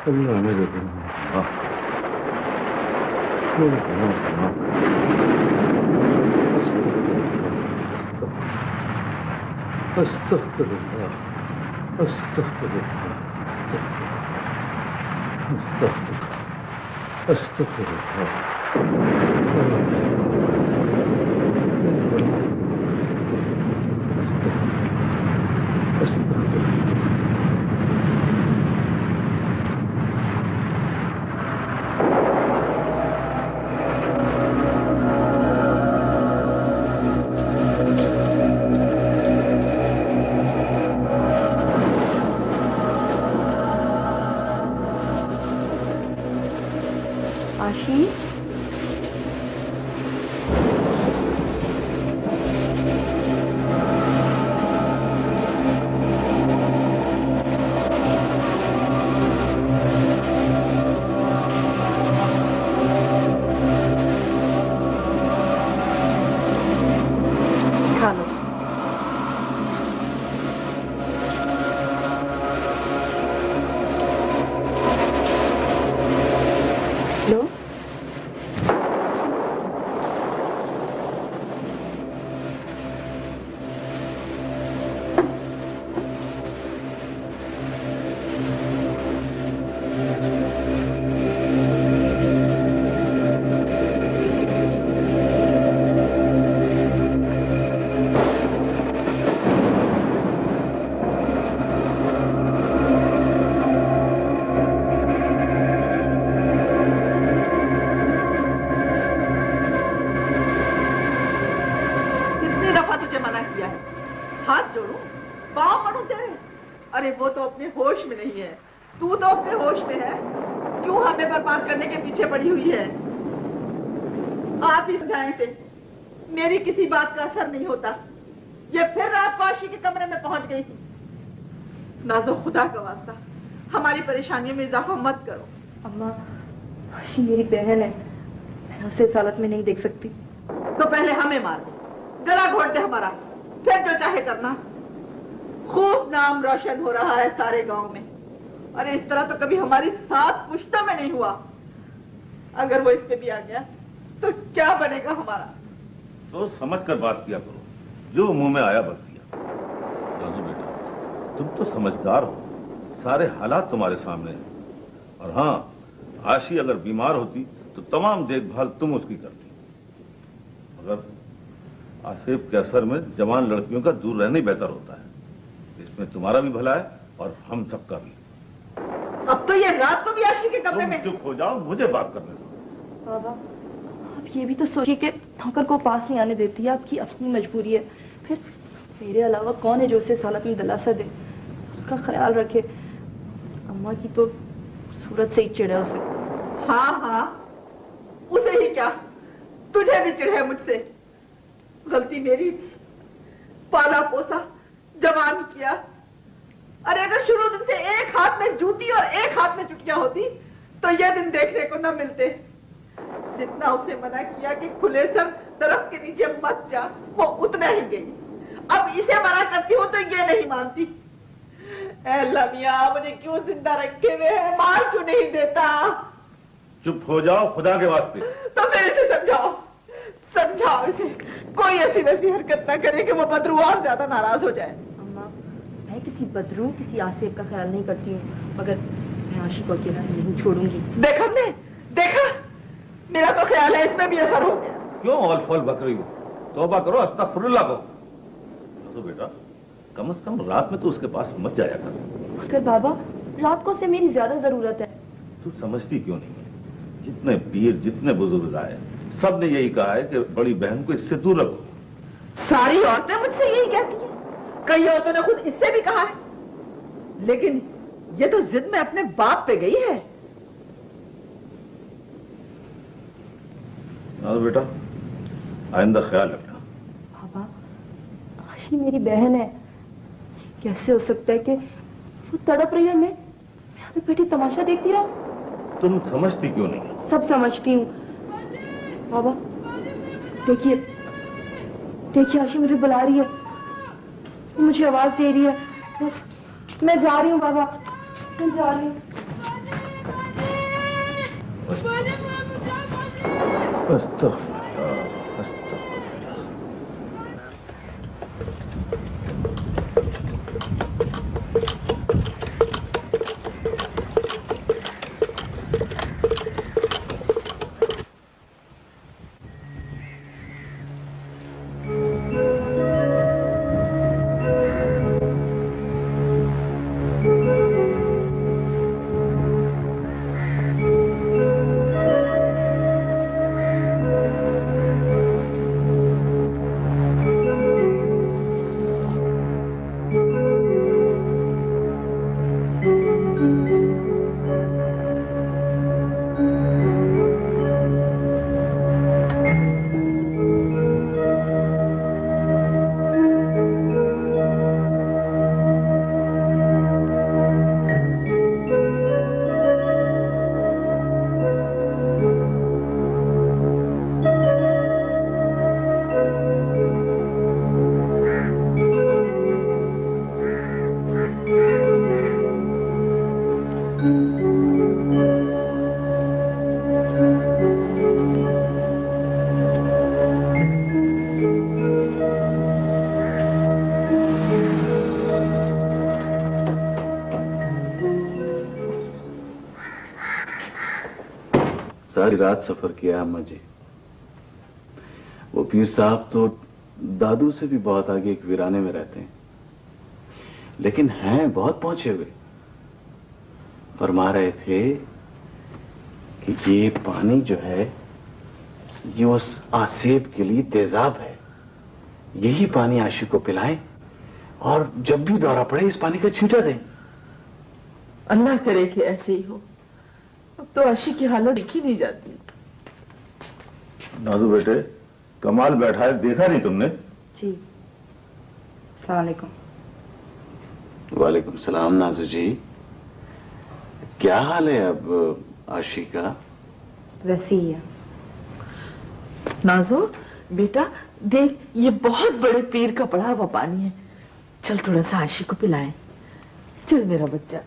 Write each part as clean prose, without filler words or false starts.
अल्लाह मेरे गुनाह मेरे गुनाह अस्तग़फिरुल्लाह अस्तग़फिरुल्लाह अस्तग़फिरुल्लाह आशी खा लो। लो हाथ जोड़ूं, पाँव पड़ूं तेरे? अरे वो तो अपने होश में नहीं है, तू तो अपने होश में है। क्यों हमें बर्बाद करने के पीछे पड़ी हुई है? आप ही समझाएं इसे, मेरी किसी बात का असर नहीं होता। ये फिर रात को आशी के कमरे में पहुंच गई थी। नाज़ो, खुदा का वास्ता हमारी परेशानियों में इजाफा मत करो। अम्मा, आशी मेरी बहन है, मैं उसे इस हालत में नहीं देख सकती। तो पहले हमें मार दे, गला घोट दे हमारा, फिर जो चाहे करना। खूब नाम रोशन हो रहा है सारे गांव में। अरे इस तरह तो कभी हमारी 7 पुश्तों में नहीं हुआ। अगर वो इस पे भी आ गया तो क्या बनेगा हमारा? तो समझ कर बात किया करो, जो मुंह में आया बक दिया। जानो बेटा, तुम तो समझदार हो, सारे हालात तुम्हारे सामने हैं। और हाँ, आशी अगर बीमार होती तो तमाम देखभाल तुम उसकी करती। मगर आसिफ के असर में जवान लड़कियों का दूर रहना ही बेहतर होता है। इसमें तुम्हारा भी भला है और हम सबका भी। अब तो ये रात को भी आशी के कमरे में। चुप हो जाओ, मुझे बात करने दो। बाबा, आप ये भी तो सोचिए कि नौकर को पास नहीं आने देती है, आपकी अपनी मजबूरी है। फिर मेरे अलावा कौन है जो उसे इस हालत में दिलासा दे, उसका ख्याल रखे। अम्मा की तो सूरत से ही चिढ़ है उसे। हाँ हाँ, उसे ही क्या, तुझे भी चिढ़ है मुझसे। गलती मेरी थी, पाला पोसा जवान किया। अरे अगर शुरू दिन से एक हाथ में जूती और एक हाथ में चुटिया होती तो ये दिन देखने को न मिलते। जितना उसे मना किया कि खुले सर दरख्त के नीचे मत जा, वो उतना ही गई। अब इसे मना करती हो तो ये नहीं मानती। अल्लाह मियां, मुझे क्यों जिंदा रखे हुए है, मार क्यों नहीं देता? चुप हो जाओ खुदा के वास्ते। तो फिर इसे समझाओ, समझाओ इसे, कोई ऐसी वैसी हरकत ना करे कि वो बदरू और ज्यादा नाराज हो जाए। अम्मा, मैं किसी बदरू, किसी आसिफ का ख्याल नहीं करती हूँ, मगर मैं आशी को अकेला नहीं छोड़ूंगी। देखा ने, देखा, मेरा तो ख्याल है इसमें भी असर हो गया। क्यों ऑल फॉल बक रही हो? तौबा करो, अस्तगफिरुल्लाह कहो। तो बेटा, कम से कम रात में तो उसके पास मत जाया करो। मगर बाबा, रात को से मेरी ज्यादा जरूरत है। तू समझती क्यों नहीं है? जितने पीर, जितने बुजुर्ग आए, सब ने यही कहा है कि बड़ी बहन को इससे दूर रखो। सारी औरतें मुझसे यही कहती हैं, कई औरतों ने खुद इससे भी कहा है, लेकिन ये तो जिद में अपने बाप पे गई है। बेटा, आइंदा ख्याल रखना। बाबा, आशी मेरी बहन है, कैसे हो सकता है कि वो तड़प रही है, मैं यहाँ पे बैठी तमाशा देखती रहूं? तुम समझती क्यों नहीं? सब समझती हूँ बाबा। देखिए देखिए, आशी मुझे बुला रही है, मुझे आवाज दे रही है। मैं जा रही हूँ बाबा, मैं जा रही हूँ। सारी रात सफर किया अम्मा जी। वो पीर साहब तो दादू से भी बहुत आगे एक वीराने में रहते हैं, लेकिन हैं बहुत पहुंचे हुए। फरमा रहे थे कि ये पानी जो है ये उस आसेब के लिए तेजाब है, यही पानी आशिक को पिलाएं और जब भी दौरा पड़े इस पानी का छींटा दें। अल्लाह करे कि ऐसे ही हो। अब तो आशिक की हालत देखी नहीं जाती। नाजू बेटे, कमाल बैठा है, देखा नहीं तुमने? जी, अस्सलाम वालेकुम। वालेकुम सलाम। नाजू जी, क्या हाल है अब आशिक का? वैसे ही है। नाजो बेटा देख, ये बहुत बड़े पीर का पड़ा हुआ पानी है। चल थोड़ा सा आशिक को पिलाएं। चल मेरा बच्चा।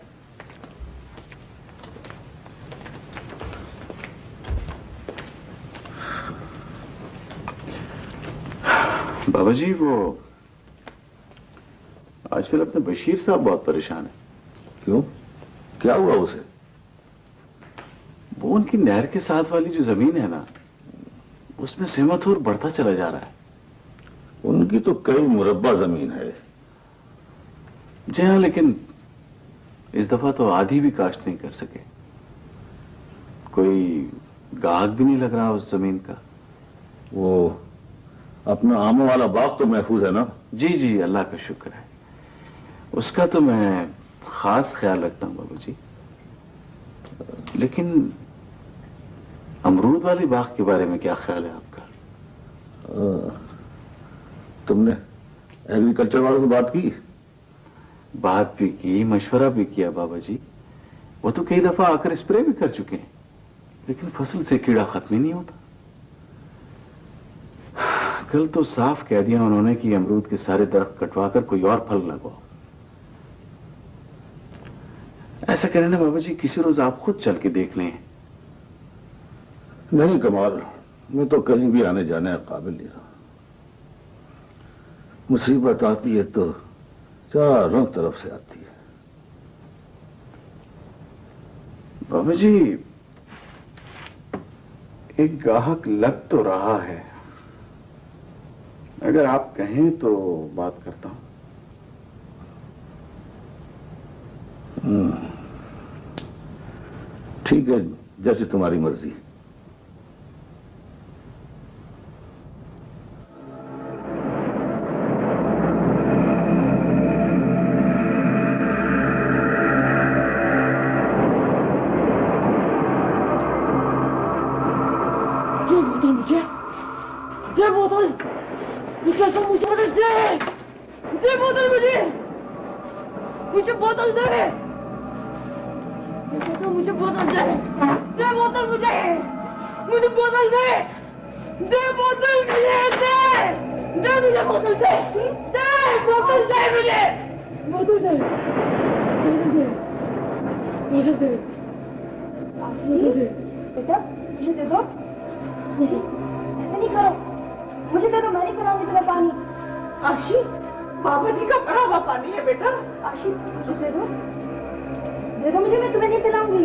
बाबा जी, वो आजकल अपने बशीर साहब बहुत परेशान है। क्यों, क्या हुआ उसे? वो उनकी नहर के साथ वाली जो जमीन है ना, उसमें सिमत और बढ़ता चला जा रहा है। उनकी तो कई मुरब्बा जमीन है। जी हाँ, लेकिन इस दफा तो आधी भी काश्त नहीं कर सके। कोई गाहक भी नहीं लग रहा उस जमीन का। वो अपना आमों वाला बाग तो महफूज है ना? जी जी, अल्लाह का शुक्र है। उसका तो मैं खास ख्याल रखता हूं बाबू जी। लेकिन अमरूद वाले बाग के बारे में क्या ख्याल है आपका? तुमने एग्रीकल्चर वालों से बात की? बात भी की, मशवरा भी किया बाबा जी। वो तो कई दफा आकर स्प्रे भी कर चुके हैं, लेकिन फसल से कीड़ा खत्म ही नहीं होता। कल तो साफ कह दिया उन्होंने कि अमरूद के सारे दरख्त कटवाकर कोई और फल लगवाओ। ऐसा करें ना बाबा जी, किसी रोज आप खुद चल के देख लें। नहीं कमाल, मैं तो कहीं भी आने जाने का काबिल नहीं रहा। मुसीबत आती है तो चारों तरफ से आती है। बाबा जी, एक गाहक लग तो रहा है, अगर आप कहें तो बात करता हूं। ठीक है, जैसे तुम्हारी मर्जी। दे बोतल, ये कैसा मुझे बोतल दे बोतल, मुझे बोतल दे, मुझे बोतल दे बोतल, मुझे बोतल दे बोतल, मुझे बोतल दे बोतल दे मुझे बोतल दे। मुझे दे। बेटा मुझे दे दो। ऐसे नहीं करो, मुझे दे दो, मैं नहीं पिलाऊंगी तुम्हें पानी। आशी, बाबा जी का पड़ा हुआ पानी है बेटा। आशी मुझे दे दो मुझे, मैं तुम्हें नहीं पिलाऊंगी।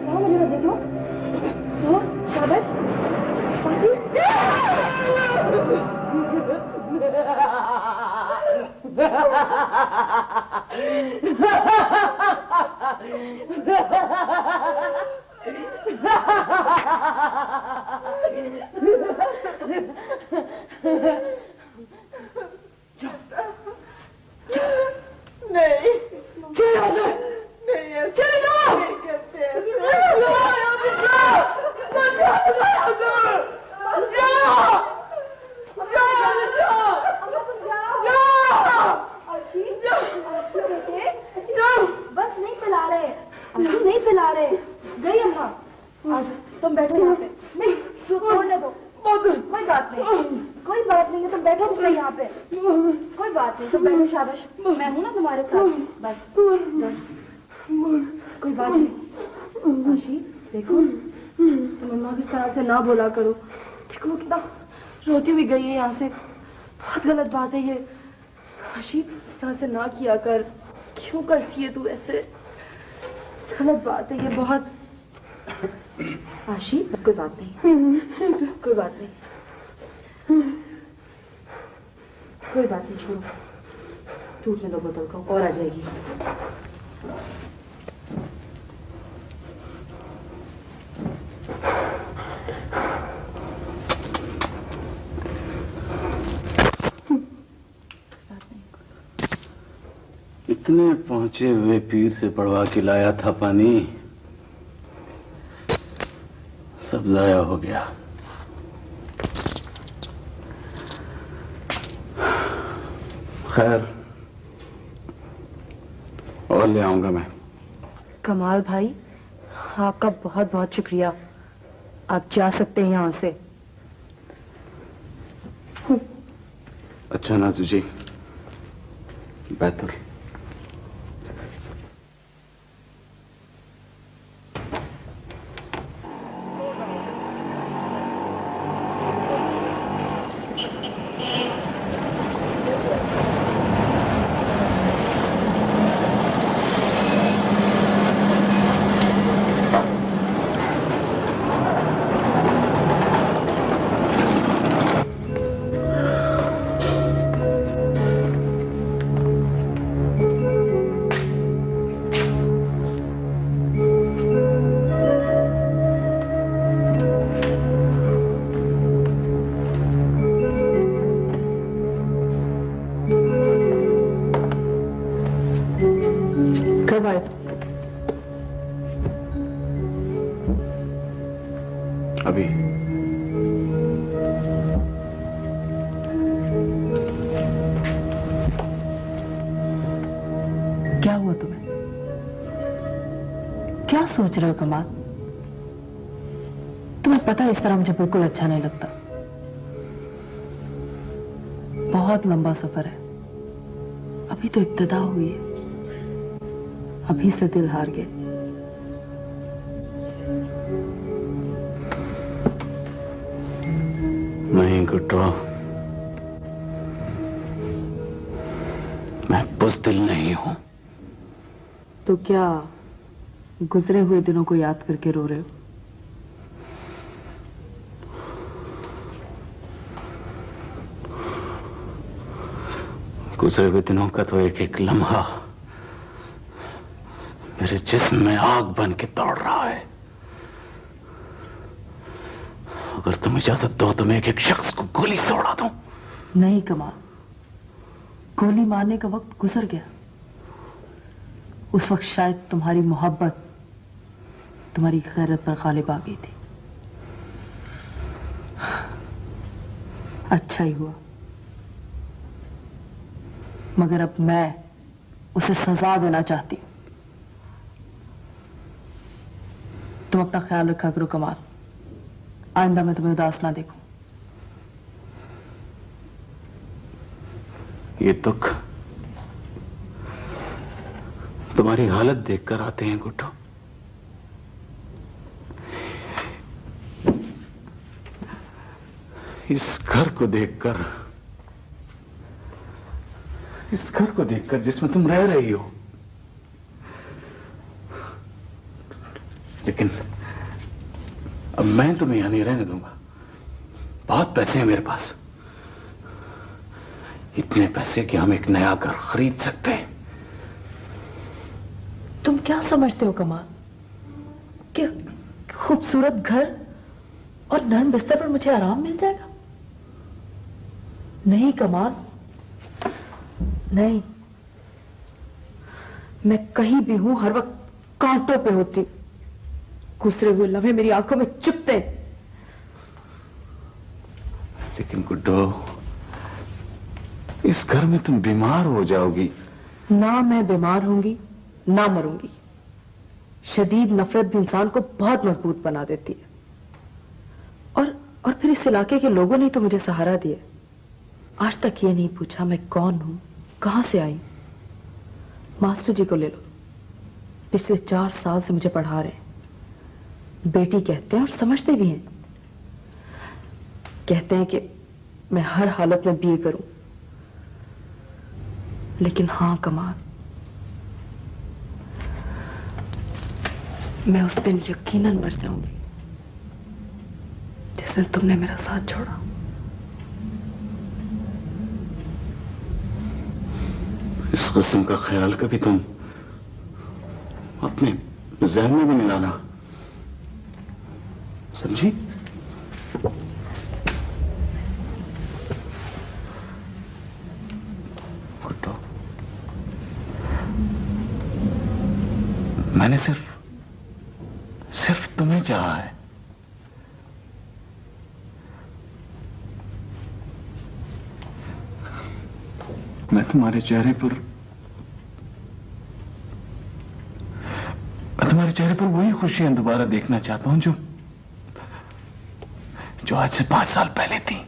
हाँ मुझे दे दो। तो शाबाश। नहीं, नहीं चले जाओ। बस नहीं पिला रहे, नहीं पिला रहे। गई अम्मा। आज तुम बैठो यहाँ पे। नहीं छोड़ने दो। कोई बात नहीं है, तुम बैठो तो सही यहाँ पे। कोई बात नहीं, तुम बैठो। शाबाश, मैं हूँ ना तुम्हारे साथ। बस कोई बात नहीं। आशी देखो, तुम अम्मा को इस तरह से ना बोला करो। देखो वो कितना रोती हुई गई है यहाँ से। बहुत गलत बात है ये। आशी इस तरह से ना किया कर। क्यों करती है तू ऐसे? गलत बात है ये बहुत। आशी बस कोई बात नहीं, कोई बात नहीं, कोई बात नहीं, छोड़ो। टूटने दो बोतल को, और आ जाएगी। इतने पहुंचे हुए पीर से पढ़वा के लाया था पानी, सब जाया हो गया। खैर, और ले आऊंगा मैं। कमाल भाई, आपका बहुत बहुत शुक्रिया। आप जा सकते हैं यहाँ से। अच्छा नाजू जी, बेहतर। अभी क्या हुआ तुम्हें? क्या सोच रहे हो कमाल? तुम्हें पता है इस तरह मुझे बिल्कुल अच्छा नहीं लगता। बहुत लंबा सफर है, अभी तो इब्तिदा हुई है, अभी से दिल हार गए। नहीं गुड्डो, मैं बुज़दिल नहीं हूं। तो क्या गुजरे हुए दिनों को याद करके रो रहे हो? गुजरे हुए दिनों का तो एक एक लम्हा मेरे जिस्म में आग बन के दौड़ रहा है। अगर तुम इजाजत दो तो मैं एक एक शख्स को गोली से उड़ा दूं। नहीं कमाल, गोली मारने का वक्त गुजर गया। उस वक्त शायद तुम्हारी मोहब्बत तुम्हारी गैरत पर गालिब आ गई थी। अच्छा ही हुआ, मगर अब मैं उसे सजा देना चाहती हूं। तुम अपना ख्याल रखा करो कमाल, आइंदा मैं तुम्हें उदास ना देखूं। ये दुख तुम्हारी हालत देखकर आते हैं गुड्डो। इस घर को देखकर जिसमें तुम रह रही हो, लेकिन अब मैं तुम्हें यहां नहीं रहने दूंगा। बहुत पैसे हैं मेरे पास, इतने पैसे कि हम एक नया घर खरीद सकते हैं। तुम क्या समझते हो कमाल कि खूबसूरत घर और नर्म बिस्तर पर मुझे आराम मिल जाएगा? नहीं कमाल, नहीं। मैं कहीं भी हूं हर वक्त कांटों पे होती, गुजरे हुए लम्हे मेरी आंखों में चुभते। लेकिन गुड्डो, इस घर में तुम बीमार हो जाओगी। ना मैं बीमार होंगी ना मरूंगी। शदीद नफरत भी इंसान को बहुत मजबूत बना देती है। और फिर इस इलाके के लोगों ने तो मुझे सहारा दिया। आज तक ये नहीं पूछा मैं कौन हूं, कहां से आई। मास्टर जी को ले लो, पिछले 4 साल से मुझे पढ़ा रहे हैं। बेटी कहते हैं और समझते भी हैं। कहते हैं कि मैं हर हालत में बीए करूं। लेकिन हां कमाल, मैं उस दिन यकीनन मर जाऊंगी जिस दिन तुमने मेरा साथ छोड़ा। इस किस्म का ख्याल कभी तुम अपने ज़हन में भी नहीं लाना, समझी? गुड्डो, मैंने सिर्फ तुम्हें चाहा है। मैं तुम्हारे चेहरे पर वही खुशियां दोबारा देखना चाहता हूं जो आज से 5 साल पहले थी।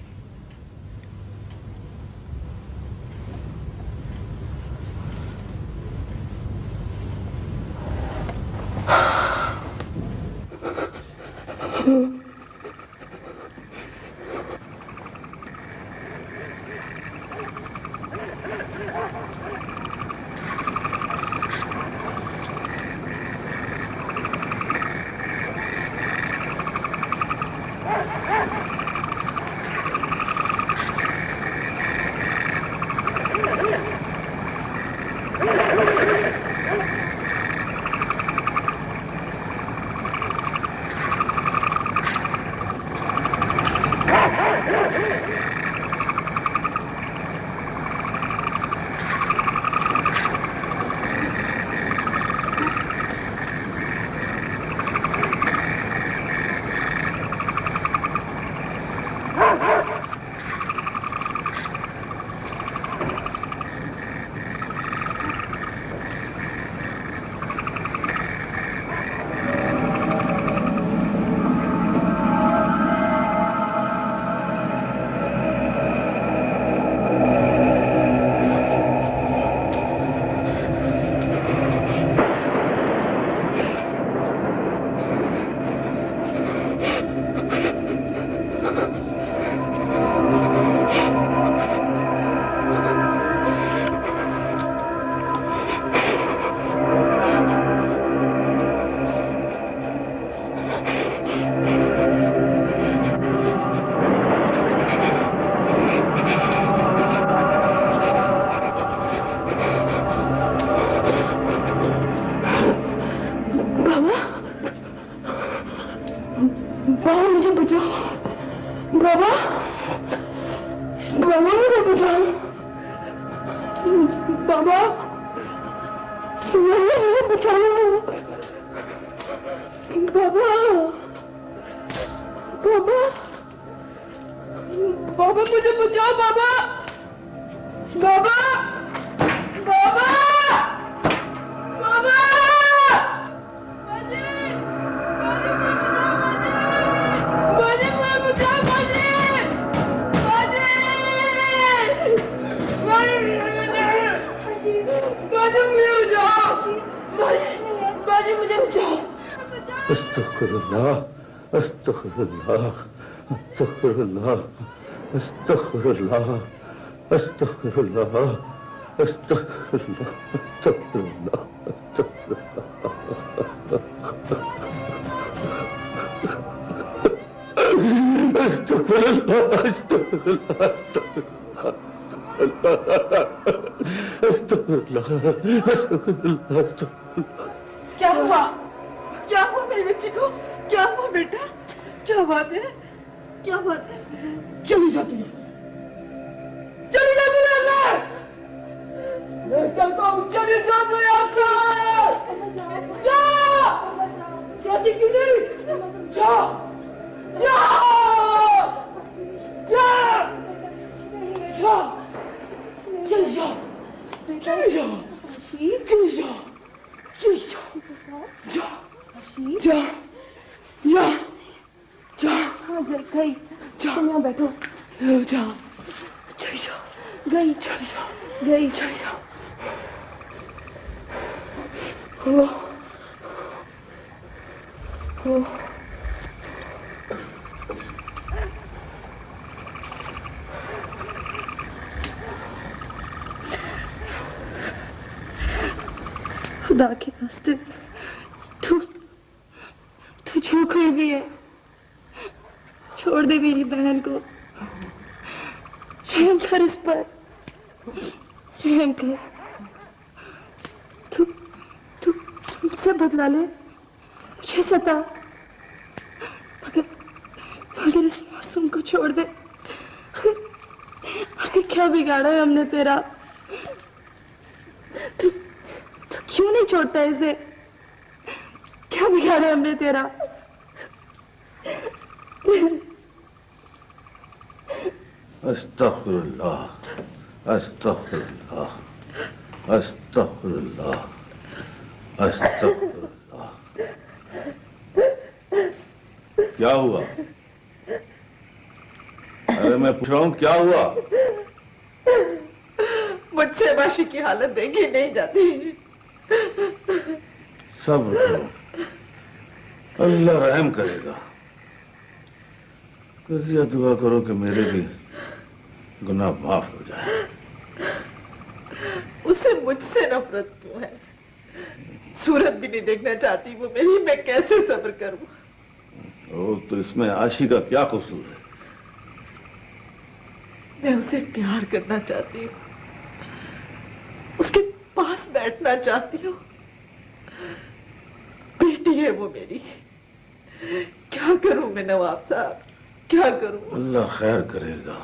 बाजी मुझे बचाओ। अस्तगफिरुल्लाह, अस्तगफिरुल्लाह, अस्तगफिरुल्लाह, अस्तगफिरुल्लाह, अस्तगफिरुल्लाह, अस्तगफिरुल्लाह, अस्तगफिरुल्लाह, क्या हुआ? क्या हुआ मेरी बच्ची को? क्या हुआ बेटा? क्या बात है? क्या बात है? चली जाती है, चली जाती है अंदर। मैं कहता हूँ चली जाती है अंदर। जा, जाती क्यों नहीं? जा, जा, जा, जा, चली जाओ, चली जाओ, चली जाओ, चली जाओ, जा, जा, जा, जा, हाँ गई, तुम यहाँ बैठो। जा, चली जाओ, गई, चली जाओ, गई, चली जाओ। खुदा के वास्ते तू जो कोई भी है, छोड़ दे मेरी बहन को। रहम कर इस पर, रहम कर। तू तू मुझसे बदला ले, मुझे सता, मगर इस मासूम को छोड़ दे। आखिर क्या बिगाड़ा है हमने तेरा? तू क्यों नहीं छोड़ता इसे? क्या बिगाड़ा हमने तेरा? अस्तगफिरुल्लाह, अस्तगफिरुल्लाह, अस्तगफिरुल्लाह, अस्तगफिरुल्लाह। क्या हुआ? अरे मैं पूछ रहा हूँ क्या हुआ? मुझसे बाशी की हालत देखी नहीं जाती। सब्र करो, अल्लाह रहम करेगा। कसिया दुआ करो कि मेरे भी गुनाह माफ हो जाए। उसे मुझसे नफरत क्यों है? सूरत भी नहीं देखना चाहती वो मेरी, मैं कैसे सब्र करूं? तो इसमें आशी का क्या कसूर है? मैं उसे प्यार करना चाहती हूँ, उसके पास बैठना चाहती हूँ। बेटी है वो मेरी। क्या करूं मैं नवाब साहब, क्या करूं? अल्लाह खैर करेगा।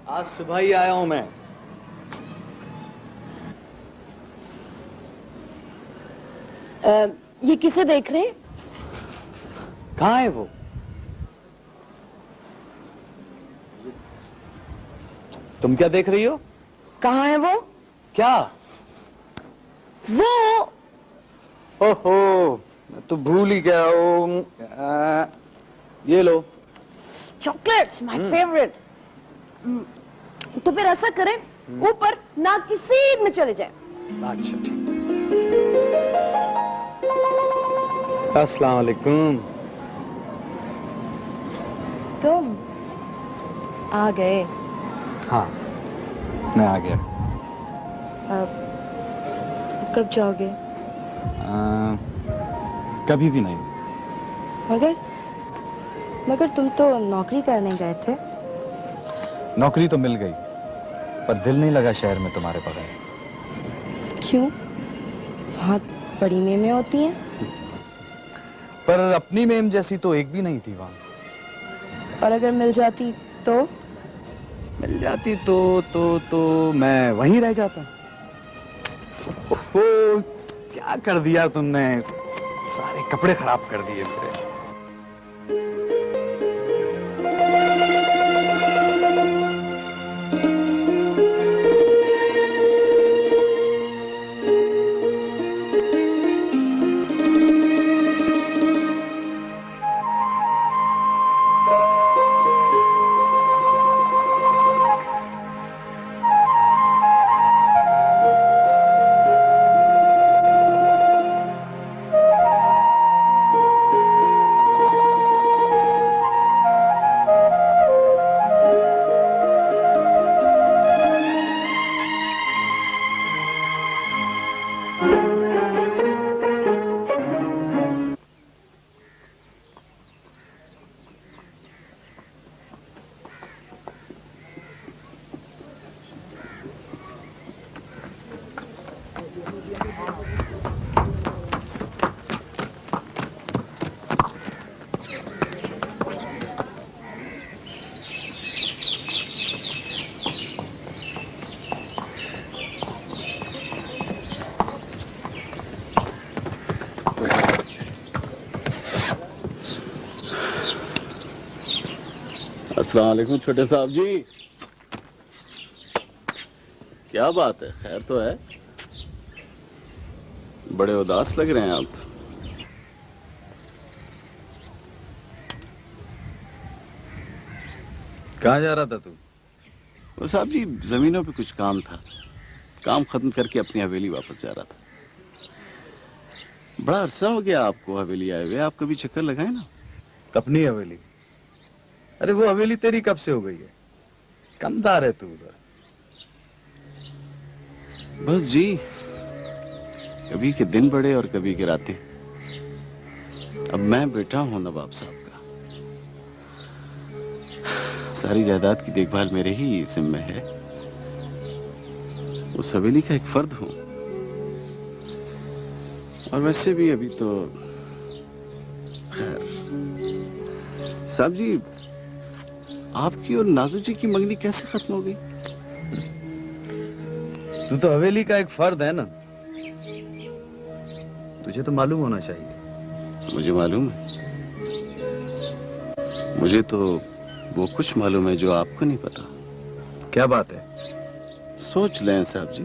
आज सुबह ही आया हूं मैं। ये किसे देख रहे हैं? कहाँ है वो? तुम क्या देख रही हो? कहाँ है वो? क्या? वो ओहो, मैं तो भूल ही गया हूँ। ये लो। Chocolates my favourite. तो फिर ऐसा करें, ऊपर नाक की सीध में चले जाए। अच्छा ठीक। अस्सलाम वालेकुम। तुम आ गए। हाँ, मैं आ गया। अब कब जाओगे? कभी भी नहीं। मगर तुम तो नौकरी करने गए थे। नौकरी तो मिल गई, पर दिल नहीं लगा शहर में तुम्हारे बगैर। क्यों? वहाँ बड़ी मेमें होती हैं। पर अपनी मेम जैसी तो एक भी नहीं थी वहां। और अगर मिल जाती तो? मिल जाती तो मैं वहीं रह जाता। ओहो, क्या कर दिया तुमने? सारे कपड़े खराब कर दिए मेरे। अस्सलाम वालेकुम छोटे साहब जी। क्या बात है, खैर तो है? बड़े उदास लग रहे हैं आप। कहाँ जा रहा था तू? वो साहब जी, जमीनों पे कुछ काम था, काम खत्म करके अपनी हवेली वापस जा रहा था। बड़ा अरसा हो गया आपको हवेली आए हुए, आप कभी चक्कर लगाए ना। अपनी हवेली? अरे वो हवेली तेरी कब से हो गई है? कमदार है तू उधर। बस जी, कभी के दिन बड़े और कभी के रातें। अब मैं बेटा हूं नवाब साहब का, सारी जायदाद की देखभाल मेरे ही जिम्मे है। उस हवेली का एक फर्द हूं। और वैसे भी अभी तो खैर। साहब जी, आपकी और नाजू जी की मंगनी कैसे खत्म हो गई? तू तो हवेली का एक फर्द है ना, तुझे तो मालूम होना चाहिए। मुझे मालूम है, मुझे तो वो कुछ मालूम है जो आपको नहीं पता। क्या बात है? सोच लें साहब जी,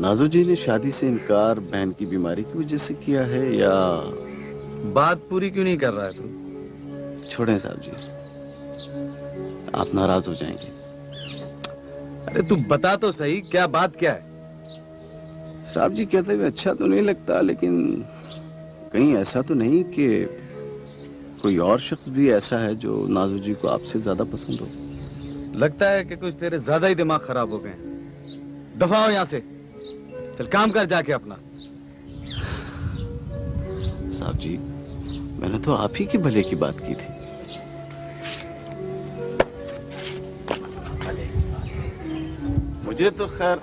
नाजू जी ने शादी से इनकार बहन की बीमारी की वजह से किया है, या बात पूरी क्यों नहीं कर रहा है तू? छोड़ें साहब जी, आप नाराज हो जाएंगे। अरे तू बता तो सही, क्या बात क्या है? साहब जी, कहते हुए अच्छा तो नहीं लगता, लेकिन कहीं ऐसा तो नहीं कि कोई और शख्स भी ऐसा है जो नाजू जी को आपसे ज्यादा पसंद हो? लगता है कि कुछ तेरे ज्यादा ही दिमाग खराब हो गए। दफा हो यहां से, चल काम कर जाके अपना। साहब जी, मैंने तो आप ही के भले की बात की थी। मुझे तो खैर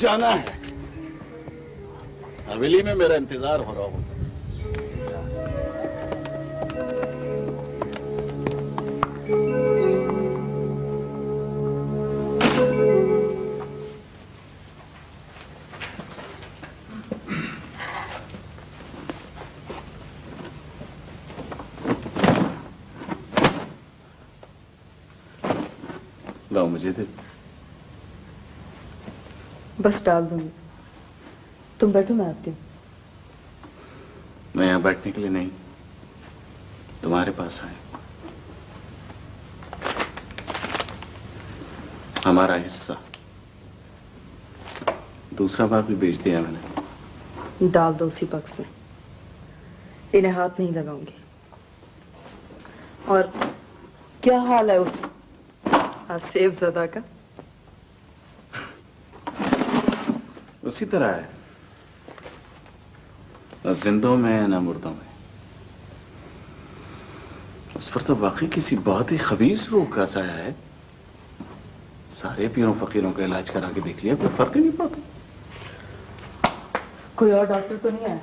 जाना है, हवेली में मेरा इंतजार हो रहा होगा। लाओ मुझे दे। बस डाल दूंगी। तुम बैठो, मैं आती हूँ। मैं यहाँ बैठने के लिए नहीं, तुम्हारे पास आए। हमारा हिस्सा दूसरा भाग भी बेच दिया मैंने। डाल दो उसी बक्स में, इन्हें हाथ नहीं लगाऊंगी। और क्या हाल है उस आसिफ ज़दा का? उसी तरह है, न जिंदों में न मुर्दों में। उस पर तो वाकई किसी बहुत ही खबीस रोग का साया है। सारे पीरों फकीरों का इलाज करा के देख लिया, कोई फर्क ही नहीं पड़ता। कोई और डॉक्टर तो नहीं आया?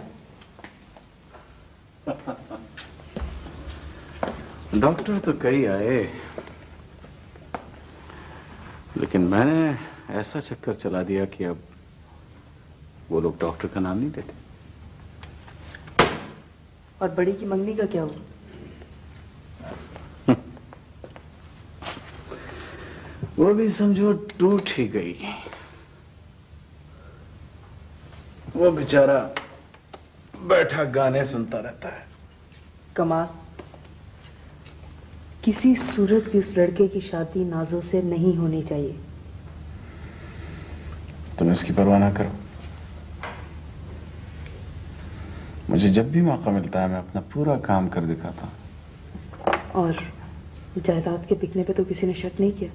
डॉक्टर तो कई आए, लेकिन मैंने ऐसा चक्कर चला दिया कि अब वो लोग डॉक्टर का नाम नहीं लेते। और बड़ी की मंगनी का क्या हुआ? वो भी समझो टूट ही गई। वो बेचारा बैठा गाने सुनता रहता है। कमाल, किसी सूरत भी उस लड़के की शादी नाजो से नहीं होनी चाहिए। तुम इसकी परवाह ना करो। मुझे जब भी मौका मिलता है मैं अपना पूरा काम कर दिखाता हूं। और जायदाद के बिकने पे तो किसी ने शक नहीं किया?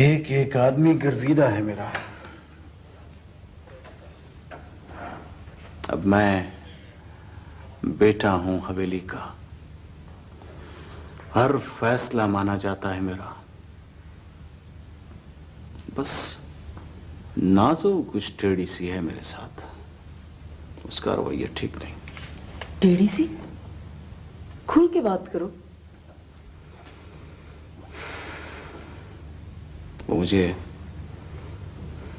एक एक आदमी गर्विदा है मेरा। अब मैं बेटा हूं हवेली का, हर फैसला माना जाता है मेरा। बस नाजो कुछ टेढ़ी सी है मेरे साथ, उसका रवैया ठीक नहीं। टेढ़ी सी? खुल के बात करो। वो मुझे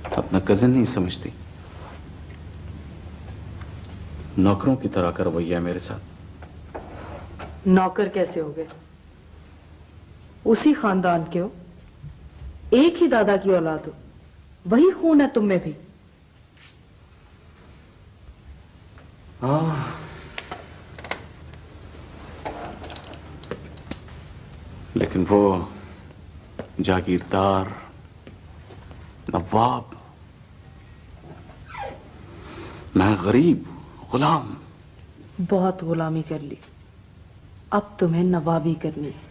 अपना कजिन नहीं समझती, नौकरों की तरह का रवैया मेरे साथ। नौकर कैसे हो गए? उसी खानदान के हो, एक ही दादा की औलाद हो, वही खून है तुम में भी। हाँ, लेकिन वो जागीरदार नवाब, मैं गरीब गुलाम। बहुत गुलामी कर ली, अब तुम्हें नवाबी करनी है,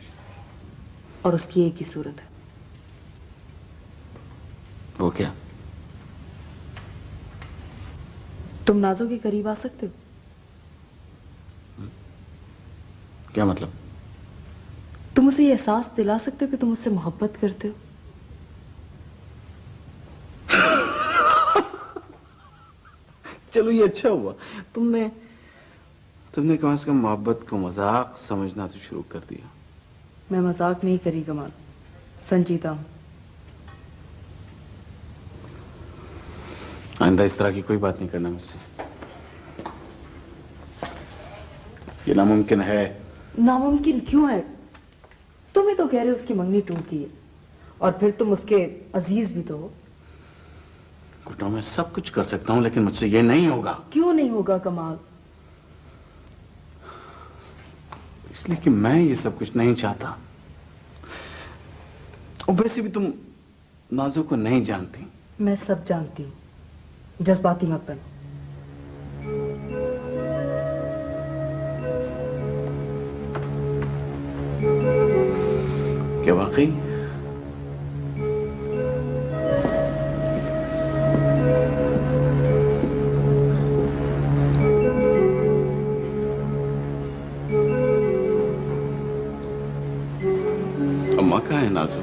और उसकी एक ही सूरत है। वो क्या? तुम नाजो के करीब आ सकते हो? क्या मतलब? तुम उसे ये एहसास दिला सकते हो कि तुम उससे मोहब्बत करते हो? चलो ये अच्छा हुआ, तुमने कम से कम मोहब्बत को मजाक समझना तो शुरू कर दिया। मैं मजाक नहीं करी कमाल, संजीदा हूं। आइंदा इस तरह की कोई बात नहीं करना मुझसे, ये नामुमकिन है। नामुमकिन क्यों है? तुम ही तो कह रहे हो उसकी मंगनी टूट गई है, और फिर तुम उसके अजीज भी तो हो। घुटनों में सब कुछ कर सकता हूं, लेकिन मुझसे ये नहीं होगा। क्यों नहीं होगा कमाल? इसलिए कि मैं ये सब कुछ नहीं चाहता। और वैसे भी तुम नाजो को नहीं जानती। मैं सब जानती हूँ, जज्बाती मत बनो। क्या वाकई? अम्मा कहाँ है नाजो?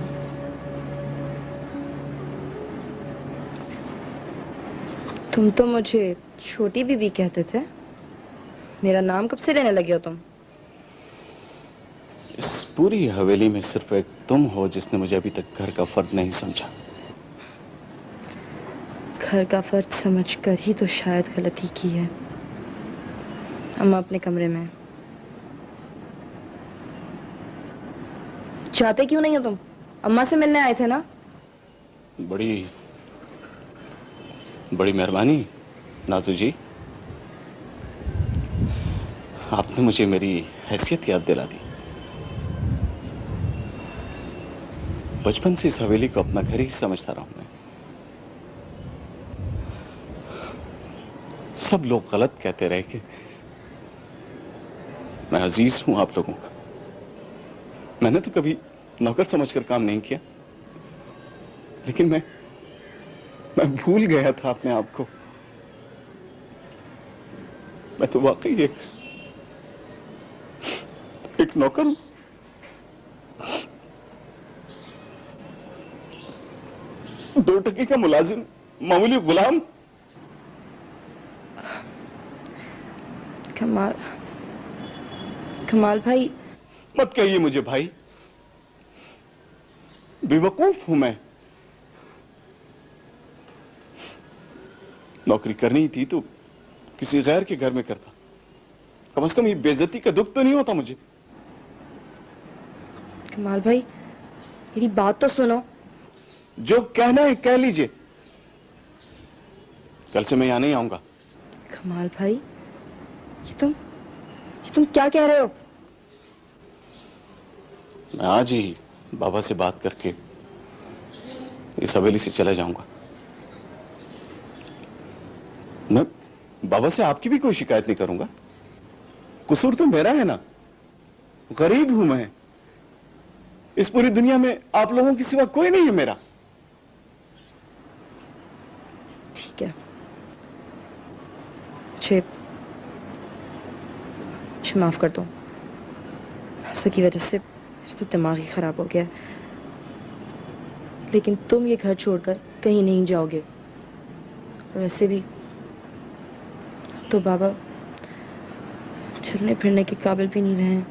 तुम तो मुझे छोटी बीबी कहते थे, मेरा नाम कब से लेने लगे हो तुम? इस पूरी हवेली में सिर्फ एक तुम हो जिसने मुझे अभी तक घर का फर्द नहीं समझा। घर का फर्ज समझकर ही तो शायद गलती की है। अम्मा अपने कमरे में। चाहते क्यों नहीं हो तुम? अम्मा से मिलने आए थे ना? बड़ी बड़ी मेहरबानी नाजू जी, आपने मुझे मेरी हैसियत याद दिला दी। बचपन से इस हवेली को अपना घर ही समझता रहा हूं मैं। सब लोग गलत कहते रहे कि मैं अजीज हूं आप लोगों का। मैंने तो कभी नौकर समझकर काम नहीं किया, लेकिन मैं भूल गया था अपने आप को। मैं तो वाकई एक नौकर हूं। दो टके का मुलाजिम, मामूली गुलाम। कमाल भाई। मत कहिए मुझे भाई, बेवकूफ हूं मैं। नौकरी करनी ही थी तो किसी गैर के घर में करता। कम से कम ये बेइज्जती का दुख तो नहीं होता मुझे। कमाल भाई, मेरी बात तो सुनो। जो कहना है कह लीजिए। कल से मैं यहां नहीं आऊंगा। कमाल भाई, ये तुम क्या कह रहे हो? मैं आज ही बाबा से बात करके इस हवेली से चला जाऊंगा। मैं बाबा से आपकी भी कोई शिकायत नहीं करूंगा। कसूर तो मेरा है ना, गरीब हूं मैं। इस पूरी दुनिया में आप लोगों के सिवा कोई नहीं है मेरा। ठीक है, मुझे माफ कर दो। हंसों की वजह से मेरा तो दिमाग ही खराब हो गया है। लेकिन तुम ये घर छोड़कर कहीं नहीं जाओगे। और वैसे भी तो बाबा चलने फिरने के काबिल भी नहीं रहे हैं।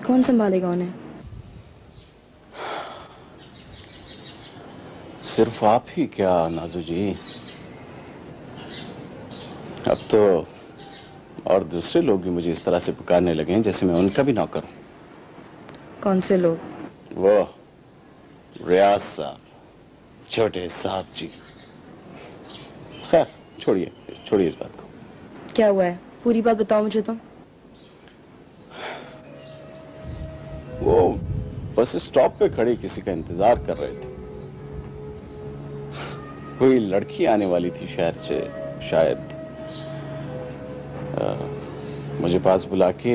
कौन संभालेगा उन्हें? सिर्फ आप ही क्या नाजू जी, अब तो और दूसरे लोग भी मुझे इस तरह से पुकारने लगे हैं जैसे मैं उनका भी नौकर हूं। कौन से लोग? वो रियाज साहब, छोटे साहब जी। खैर छोड़िए इस बात को। क्या हुआ है, पूरी बात बताओ मुझे तो। वो बस स्टॉप पे खड़े किसी का इंतजार कर रहे थे। कोई लड़की आने वाली थी शहर से शायद। मुझे पास बुला के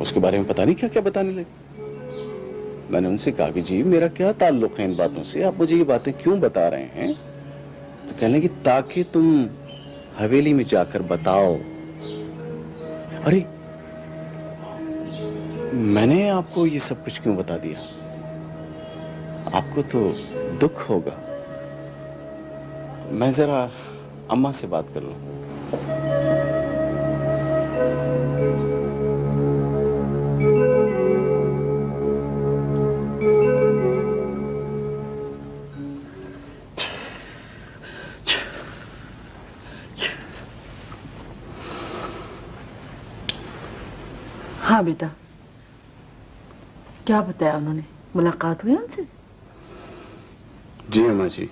उसके बारे में पता नहीं क्या क्या बताने लगे। मैंने उनसे कहा कि जी मेरा क्या ताल्लुक है इन बातों से, आप मुझे ये बातें क्यों बता रहे हैं? तो कहने लगी ताकि तुम हवेली में जाकर बताओ। अरे मैंने आपको ये सब कुछ क्यों बता दिया? आपको तो दुख होगा। मैं जरा अम्मा से बात कर लूं। हाँ बेटा, क्या बताया उन्होंने? मुलाकात हुई उनसे? जी अम्मा जी,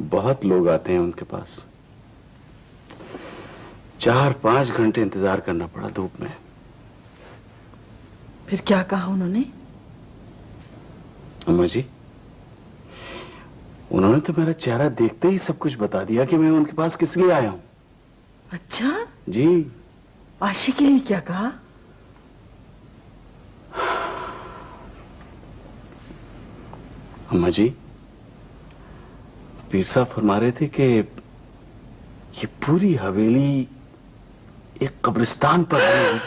बहुत लोग आते हैं उनके पास। 4-5 घंटे इंतजार करना पड़ा धूप में। फिर क्या कहा उन्होंने? अम्मा जी, उन्होंने तो मेरा चेहरा देखते ही सब कुछ बता दिया कि मैं उनके पास किस लिए आया हूं। अच्छा जी। आशी के लिए क्या कहा? अम्मा जी, पीर साहब फरमा रहे थे कि ये पूरी हवेली एक कब्रिस्तान पर है।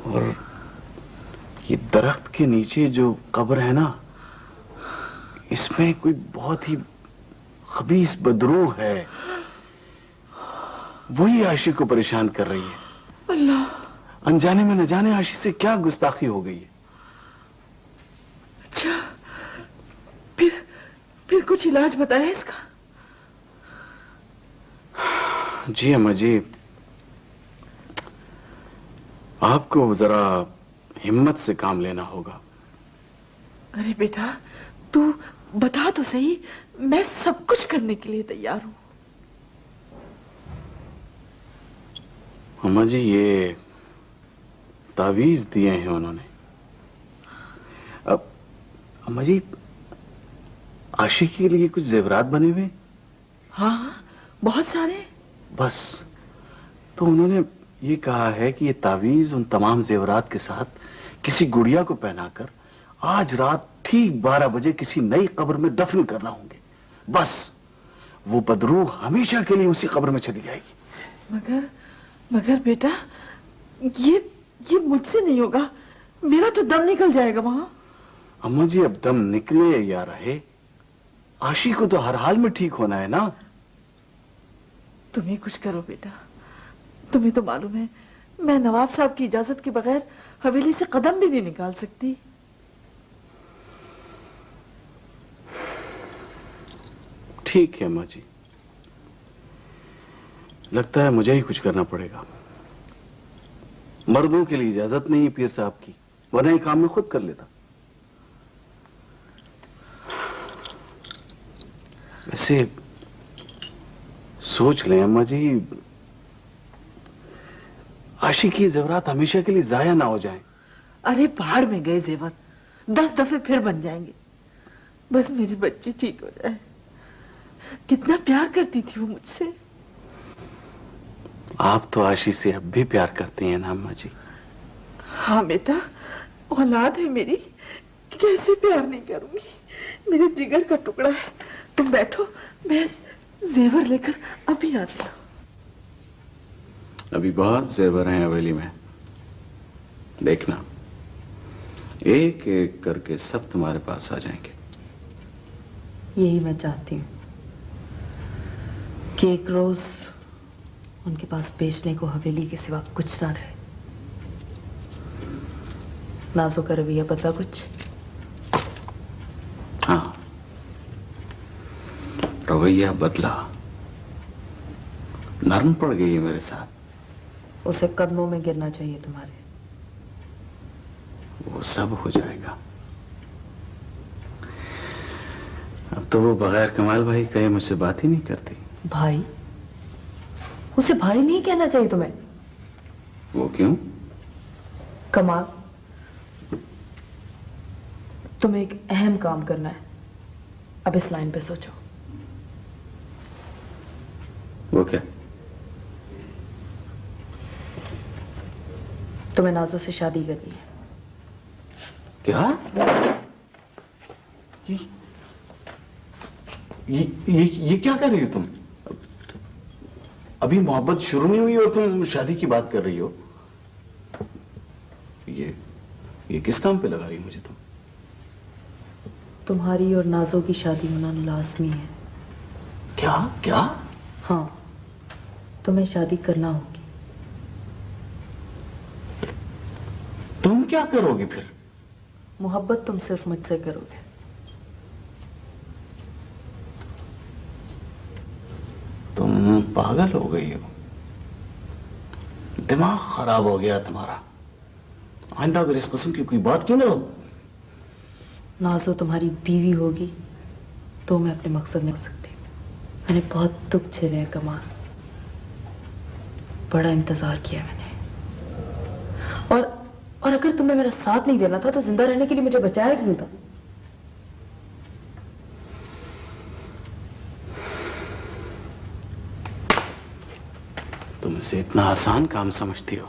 और ये दरख्त के नीचे जो कब्र है ना, इसमें कोई बहुत ही खबीस बदरूह है। वही आशी को परेशान कर रही है। अल्लाह, अनजाने में न जाने आशी से क्या गुस्ताखी हो गई है। अच्छा, फिर कुछ इलाज बताया इसका? जी अम्मा जी, आपको जरा हिम्मत से काम लेना होगा। अरे बेटा, तू बता तो सही, मैं सब कुछ करने के लिए तैयार हूं। अम्मा जी, ये तावीज दिए हैं उन्होंने। अब अम्मा जी, आशिकी के लिए कुछ जेवरात बने हुए? हाँ, बहुत सारे। बस, तो उन्होंने ये कहा है कि ये तावीज उन तमाम जेवरात के साथ किसी गुड़िया को पहनाकर आज रात ठीक 12 बजे किसी नई कब्र में दफन करना होंगे। बस वो बदरूह हमेशा के लिए उसी कब्र में चली जाएगी। मगर बेटा, ये मुझसे नहीं होगा। मेरा तो दम निकल जाएगा वहां। अम्मा जी, अब दम निकले या रहे, आशी को तो हर हाल में ठीक होना है ना। तुम ही कुछ करो बेटा। तुम्हें तो मालूम है, मैं नवाब साहब की इजाजत के बगैर हवेली से कदम भी नहीं निकाल सकती। ठीक है अम्मा जी, लगता है मुझे ही कुछ करना पड़ेगा। मर्दों के लिए इजाजत नहीं है पीर साहब की, वरना ये काम मैं खुद कर लेता। वैसे सोच लें अम्मा जी, आशिकी की जेवरात हमेशा के लिए जाया ना हो जाएं। अरे पहाड़ में गए जेवर 10 दफे फिर बन जाएंगे। बस मेरी बच्ची ठीक हो जाए। कितना प्यार करती थी वो मुझसे। आप तो आशी से अब भी प्यार करती हैं ना अम्मा जी? हाँ बेटा, औलाद है मेरी, कैसे प्यार नहीं करूंगी। मेरे जिगर का टुकड़ा है। तुम बैठो, मैं जेवर लेकर अभी आती हूँ। अभी बहुत जेवर हैं हवेली में, देखना एक एक करके सब तुम्हारे पास आ जाएंगे। यही मैं चाहती हूँ कि एक रोज उनके पास बेचने को हवेली के सिवा कुछ ना रहे। नाजो का रवैया पता कुछ? हाँ, रवैया बदला, नरम पड़ गई है मेरे साथ। उसे कदमों में गिरना चाहिए तुम्हारे। वो सब हो जाएगा। अब तो वो बगैर कमाल भाई कहे मुझसे बात ही नहीं करती। भाई? उसे भाई नहीं कहना चाहिए तुम्हें। वो क्यों? कमाल, तुम्हें एक अहम काम करना है। अब इस लाइन पे सोचो। वो क्या? तुम्हें नाजो से शादी करनी है। क्या? ये क्या कर रही हो तुम? अभी मोहब्बत शुरू नहीं हुई और तुम शादी की बात कर रही हो? ये किस काम पे लगा रही हो मुझे तुम? तुम्हारी और नाजो की शादी होना लाजमी है। क्या क्या? हाँ, तुम्हें शादी करना होगी। तुम क्या करोगे फिर? मोहब्बत तुम सिर्फ मुझसे करोगे। तुम पागल हो गई हो, दिमाग खराब हो गया तुम्हारा। आइंदा अगर इस किस्म की कोई बात की ना। नाजो तुम्हारी बीवी होगी तो मैं अपने मकसद में हो सकती। मैंने बहुत दुख झेले हैं कमाल, बड़ा इंतजार किया मैंने। और अगर तुमने मेरा साथ नहीं देना था तो जिंदा रहने के लिए मुझे बचाया क्यों था? तुम इसे इतना आसान काम समझती हो?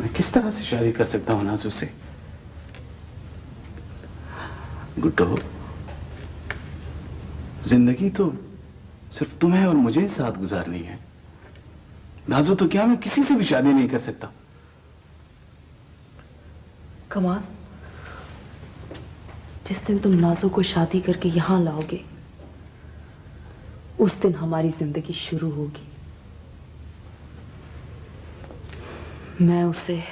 मैं किस तरह से शादी कर सकता हूं नाजू से? गुड्डो, जिंदगी तो सिर्फ तुम्हें और मुझे साथ गुजारनी है। नाजो तो क्या मैं किसी से भी शादी नहीं कर सकता? कमाल, जिस दिन तुम नाजो को शादी करके यहां लाओगे उस दिन हमारी जिंदगी शुरू होगी। मैं उसे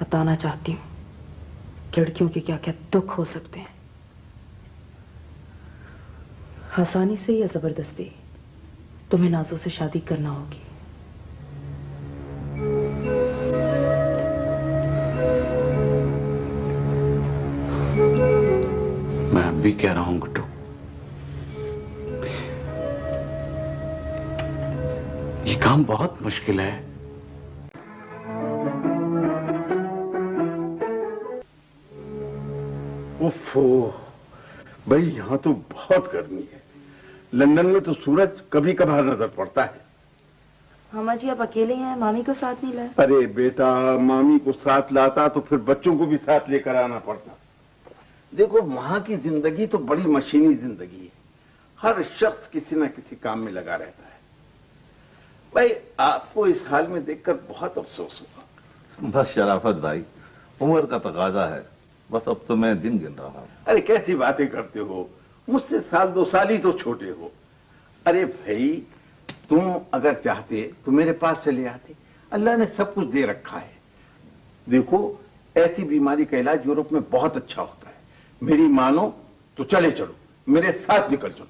बताना चाहती हूं लड़कियों के क्या क्या दुख हो सकते हैं। आसानी से या जबरदस्ती तुम्हें नाजो से शादी करना होगी। मैं अब भी कह रहा हूं गुड्डू, ये काम बहुत मुश्किल है। उफ़ो, भाई यहाँ तो बहुत गर्मी है। लंदन में तो सूरज कभी कभार नजर पड़ता है। मामा जी आप अकेले हैं, मामी को साथ नहीं लाए? अरे बेटा, मामी को साथ लाता तो फिर बच्चों को भी साथ लेकर आना पड़ता। देखो, वहां की जिंदगी तो बड़ी मशीनी जिंदगी है। हर शख्स किसी न किसी काम में लगा रहता है। भाई आपको इस हाल में देखकर बहुत अफसोस हुआ। बस शराफत भाई, उम्र का तकाजा है। बस अब तो मैं दिन गिन रहा हूं। अरे कैसी बातें करते हो, मुझसे साल 2 साल ही तो छोटे हो। अरे भाई, तुम अगर चाहते तो मेरे पास चले आते। अल्लाह ने सब कुछ दे रखा है। देखो, ऐसी बीमारी का इलाज यूरोप में बहुत अच्छा होता है। मेरी मानो तो चले चलो, मेरे साथ निकल चलो।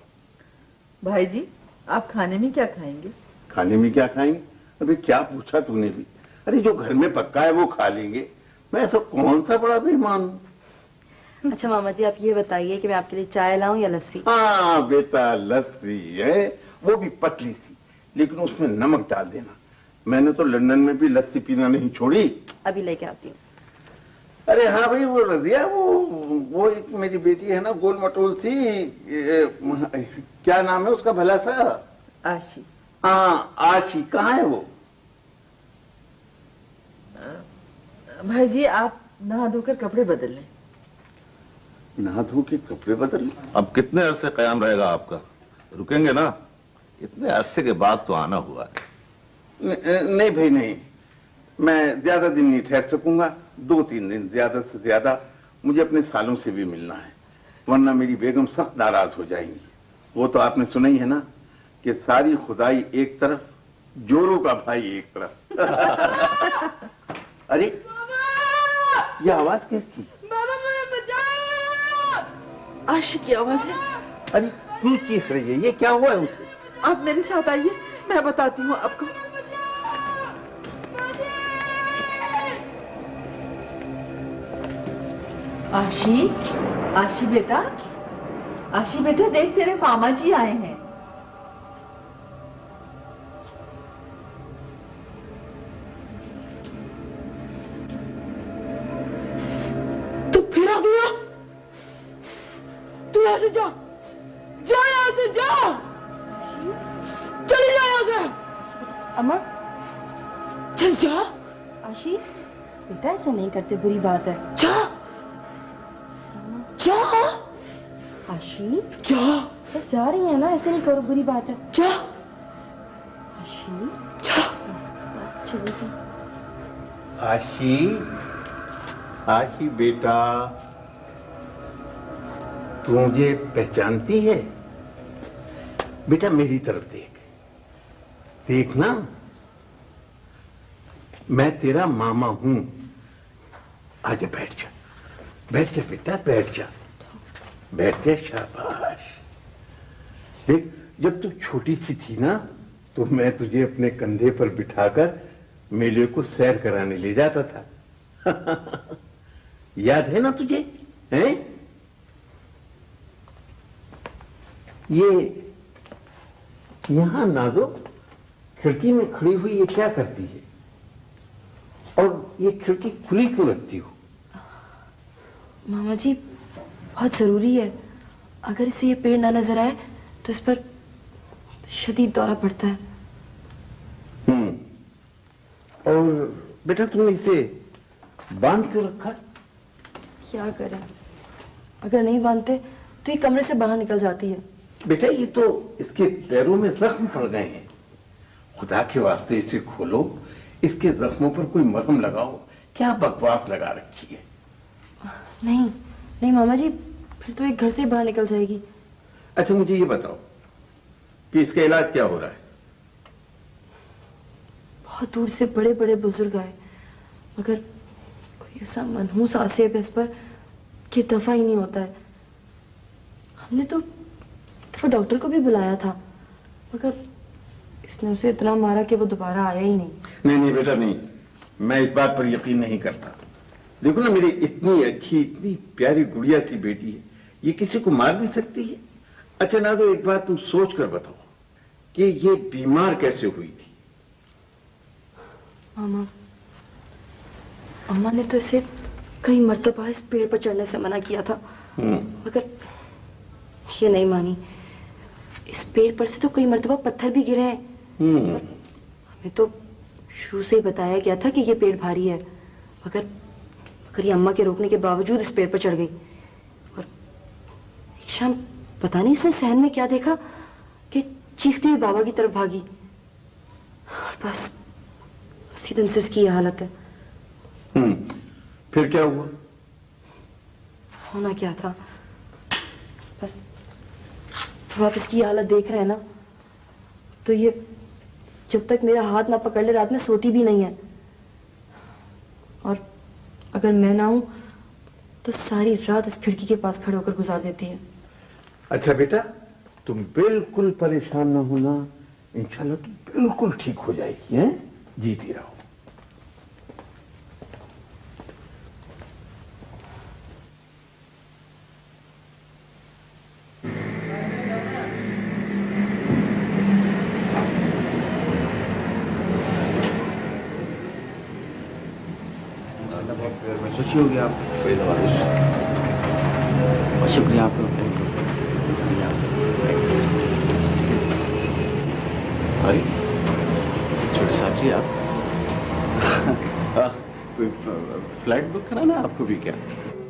भाई जी, आप खाने में क्या खाएंगे? खाने में क्या खाएंगे? अभी क्या पूछा तूने भी। अरे जो घर में पक्का है वो खा लेंगे। मैं ऐसा कौन सा बड़ा बेईमान हूं। अच्छा मामा जी आप ये बताइए कि मैं आपके लिए चाय लाऊं या लस्सी? हाँ बेटा, लस्सी है, वो भी पतली सी, लेकिन उसमें नमक डाल देना। मैंने तो लंदन में भी लस्सी पीना नहीं छोड़ी। अभी लेके आती हूँ। अरे हाँ भाई, वो रजिया, वो एक मेरी बेटी है ना, गोल मटोल सी, क्या नाम है उसका भला सा? आशी। हाँ आशी, कहाँ है वो? भाई जी आप नहा धोकर कपड़े बदल लें। नहा धो के कपड़े बदल? अब कितने अरसे कयाम रहेगा आपका? रुकेंगे ना? इतने अरसे के बाद तो आना हुआ है। नहीं भाई नहीं, मैं ज्यादा दिन नहीं ठहर सकूंगा। 2-3 दिन ज्यादा से ज्यादा। मुझे अपने सालों से भी मिलना है, वरना मेरी बेगम सख्त नाराज हो जाएंगी। वो तो आपने सुना ही है ना कि सारी खुदाई एक तरफ, जोरू का भाई एक तरफ। अरे ये आवाज कैसी? बाबा मुझे बचाओ! आशी की आवाज है। अरे क्यों चीख रही है? ये क्या हुआ है उसे? आप मेरे साथ आइए, मैं बताती हूँ आपको। आशी, आशी बेटा, आशी बेटा देख तेरे मामा जी आए हैं। तू फिर आ गया? तू यहाँ से जा, जा यहाँ से जा, चली जा यहाँ से। अम्मा चल जा। आशी बेटा ऐसा नहीं करते, बुरी बात है। जा जा आशी जा बस जा रही है ना, ऐसे नहीं करो, बुरी बात है। जा आशी जा। बस चली गई। आशी, आशी बेटा, तू मुझे पहचानती है? बेटा मेरी तरफ देख, देख ना, मैं तेरा मामा हूं। आजा बैठ जा, बैठ जा बेटा, बैठ जा, बैठ जा, शाबाश। देख, जब तू छोटी सी थी ना, तो मैं तुझे अपने कंधे पर बिठाकर मेले को सैर कराने ले जाता था। याद है ना तुझे? हैं? ये यहां नाजो खिड़की में खड़ी हुई ये क्या करती है? और ये खिड़की खुली क्यों रखती हो? मामा जी बहुत जरूरी है, अगर इसे ये पेड़ ना नजर आए तो इस पर शदीद दौरा पड़ता है। और बेटा तुमने इसे बांध क्यों रखा? क्या करें, अगर नहीं बांधते तो ये कमरे से बाहर निकल जाती है। बेटा ये तो इसके पैरों में जख्म पड़ गए हैं। खुदा के वास्ते इसे खोलो, इसके जख्मों पर कोई मरहम लगाओ। क्या बकवास लगा रखी है? नहीं नहीं मामा जी, फिर तो ये घर से बाहर निकल जाएगी। अच्छा मुझे ये बताओ कि इसका इलाज क्या हो रहा है? बहुत दूर से बड़े बड़े बुजुर्ग आए, मगर कोई ऐसा मनहूस आसेब है इस पर कि दफा ही नहीं होता है। हमने तो डॉक्टर को भी बुलाया था, मगर इसने उसे इतना मारा कि वो दोबारा आया ही नहीं। नहीं नहीं बेटा नहीं, मैं इस बात पर यकीन नहीं करता। देखो ना, मेरी इतनी अच्छी इतनी प्यारी गुड़िया सी बेटी है, ये किसी को मार भी सकती है? अच्छा ना, तो एक बात तुम सोच कर बताओ कि ये बीमार कैसे हुई थी? मामा, अम्मा ने तो इसे कई मर्तबा इस पेड़ पर चढ़ने से मना किया था, मगर ये नहीं मानी। इस पेड़ पर से तो कई मर्तबा पत्थर भी गिरे हैं। हमें तो शुरू से ही बताया गया था कि ये पेड़ भारी है, मगर ये अम्मा के रोकने के बावजूद इस पेड़ पर चढ़ गई। और एक शाम पता नहीं इसने सहन में क्या देखा कि चीखती हुई बाबा की तरफ भागी। बस उसी दिन से इसकी यह हालत है। फिर क्या हुआ? होना क्या था, बस जब आप इसकी हालत देख रहे हैं ना, तो ये जब तक मेरा हाथ ना पकड़ ले रात में सोती भी नहीं है, और अगर मैं ना हूं तो सारी रात इस खिड़की के पास खड़े होकर गुजार देती है। अच्छा बेटा, तुम बिल्कुल परेशान ना होना, इंशाल्लाह तुम बिल्कुल ठीक हो जाएगी, हैं? जीती रहो। खुशी होगी आप। बहुत शुक्रिया आपका। अरे छोटे साहब जी, आप कोई फ्लैट बुक कराना आपको भी क्या?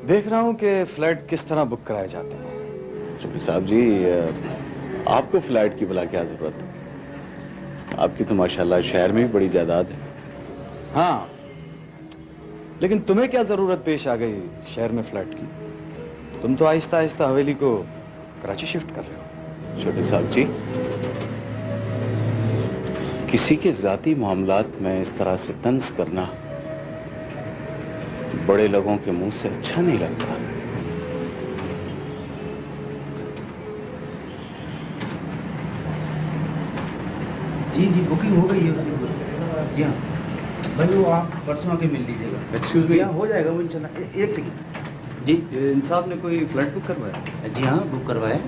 देख रहा हूं कि फ्लैट किस तरह बुक कराए जाते हैं। छोटे साहब जी, आपको फ्लैट की भला क्या जरूरत है? आपकी तो माशाल्लाह शहर में भी बड़ी जायदाद है। हाँ, लेकिन तुम्हें क्या जरूरत पेश आ गई शहर में फ्लैट की? तुम तो आहिस्ता आहिस्ता हवेली को कराची शिफ्ट कर रहे हो। छोटे साहब जी, किसी के जाती मामलात में इस तरह से तंज करना बड़े लोगों के मुंह से अच्छा नहीं लगता। जी जी, बुकिंग हो गई है उसकी। जी हाँ भाई, वो आप परसों आके मिल लीजिएगा। एक्सक्यूज मी, हो जाएगा वो इंशाल्लाह। एक सेकंड जी। इंसाफ ने कोई फ्लैट बुक करवाया? जी हाँ, बुक करवाया।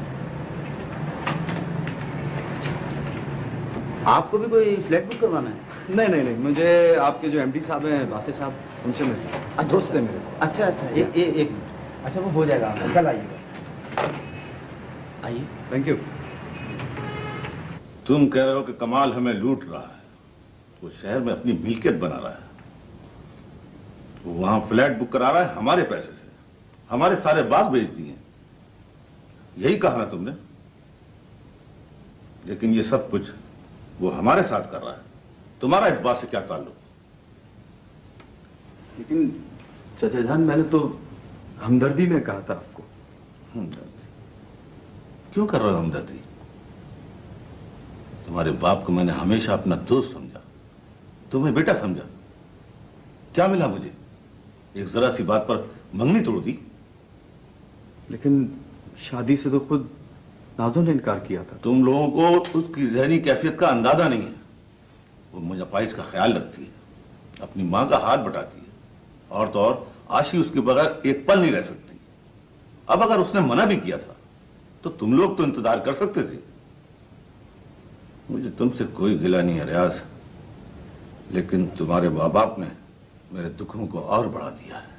आपको भी कोई फ्लैट बुक करवाना है? नहीं नहीं नहीं, मुझे आपके जो एमडी साहब हैं, वासे साहब, उनसे मिलना। दोस्त है मेरे। अच्छा अच्छा, एक मिनट। अच्छा, वो हो जाएगा, आप कल आइएगा। आइए। Thank you. तुम कह रहे हो कि कमाल हमें लूट रहा है, वो शहर में अपनी मिल्कियत बना रहा है, वो वहां फ्लैट बुक करा रहा है हमारे पैसे से, हमारे सारे बाग बेच दिए। यही कहा ना तुमने? लेकिन ये सब कुछ वो हमारे साथ कर रहा है, तुम्हारा इस बात से क्या ताल्लुक? लेकिन चाचा जान, मैंने तो हमदर्दी में कहा था आपको। हमदर्दी? क्यों कर रहे हो हमदर्दी? तुम्हारे बाप को मैंने हमेशा अपना दोस्त समझा, तुम्हें बेटा समझा। क्या मिला मुझे? एक जरा सी बात पर मंगनी तोड़ दी। लेकिन शादी से तो खुद नाज़ो ने इनकार किया था। तुम लोगों को उसकी जहनी कैफियत का अंदाजा नहीं है। वो मुझे पाइज का ख्याल रखती है, अपनी मां का हाथ बटाती है, और तो और आशी उसके बगैर एक पल नहीं रह सकती। अब अगर उसने मना भी किया था तो तुम लोग तो इंतजार कर सकते थे। मुझे तुमसे कोई गिला नहीं है रियाज, लेकिन तुम्हारे माँ बाप ने मेरे दुखों को और बढ़ा दिया है।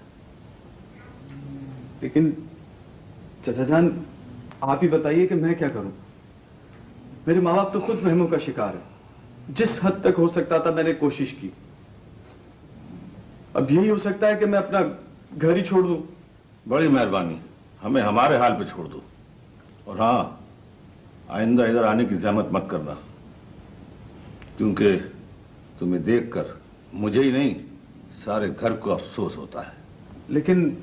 लेकिन चाचा जान, आप ही बताइए कि मैं क्या करूं? मेरे माँ बाप तो खुद वहमों का शिकार है। जिस हद तक हो सकता था मैंने कोशिश की। अब यही हो सकता है कि मैं अपना घर ही छोड़ दूं। बड़ी मेहरबानी, हमें हमारे हाल पे छोड़ दो। और हाँ, आइंदा इधर आने की जहमत मत करना, क्योंकि तुम्हें देखकर मुझे ही नहीं सारे घर को अफसोस होता है। लेकिन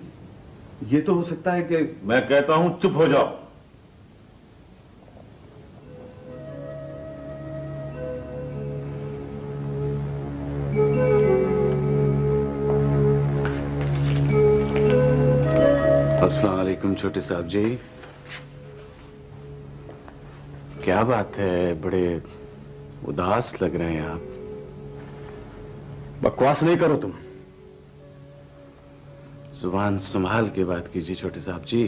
ये तो हो सकता है कि मैं कहता हूं चुप हो जाओ। अस्सलाम वालेकुम छोटे साहब जी। क्या बात है, बड़े उदास लग रहे हैं आप। बकवास नहीं करो तुम। जुबान संभाल के बात कीजिए छोटे साहब जी।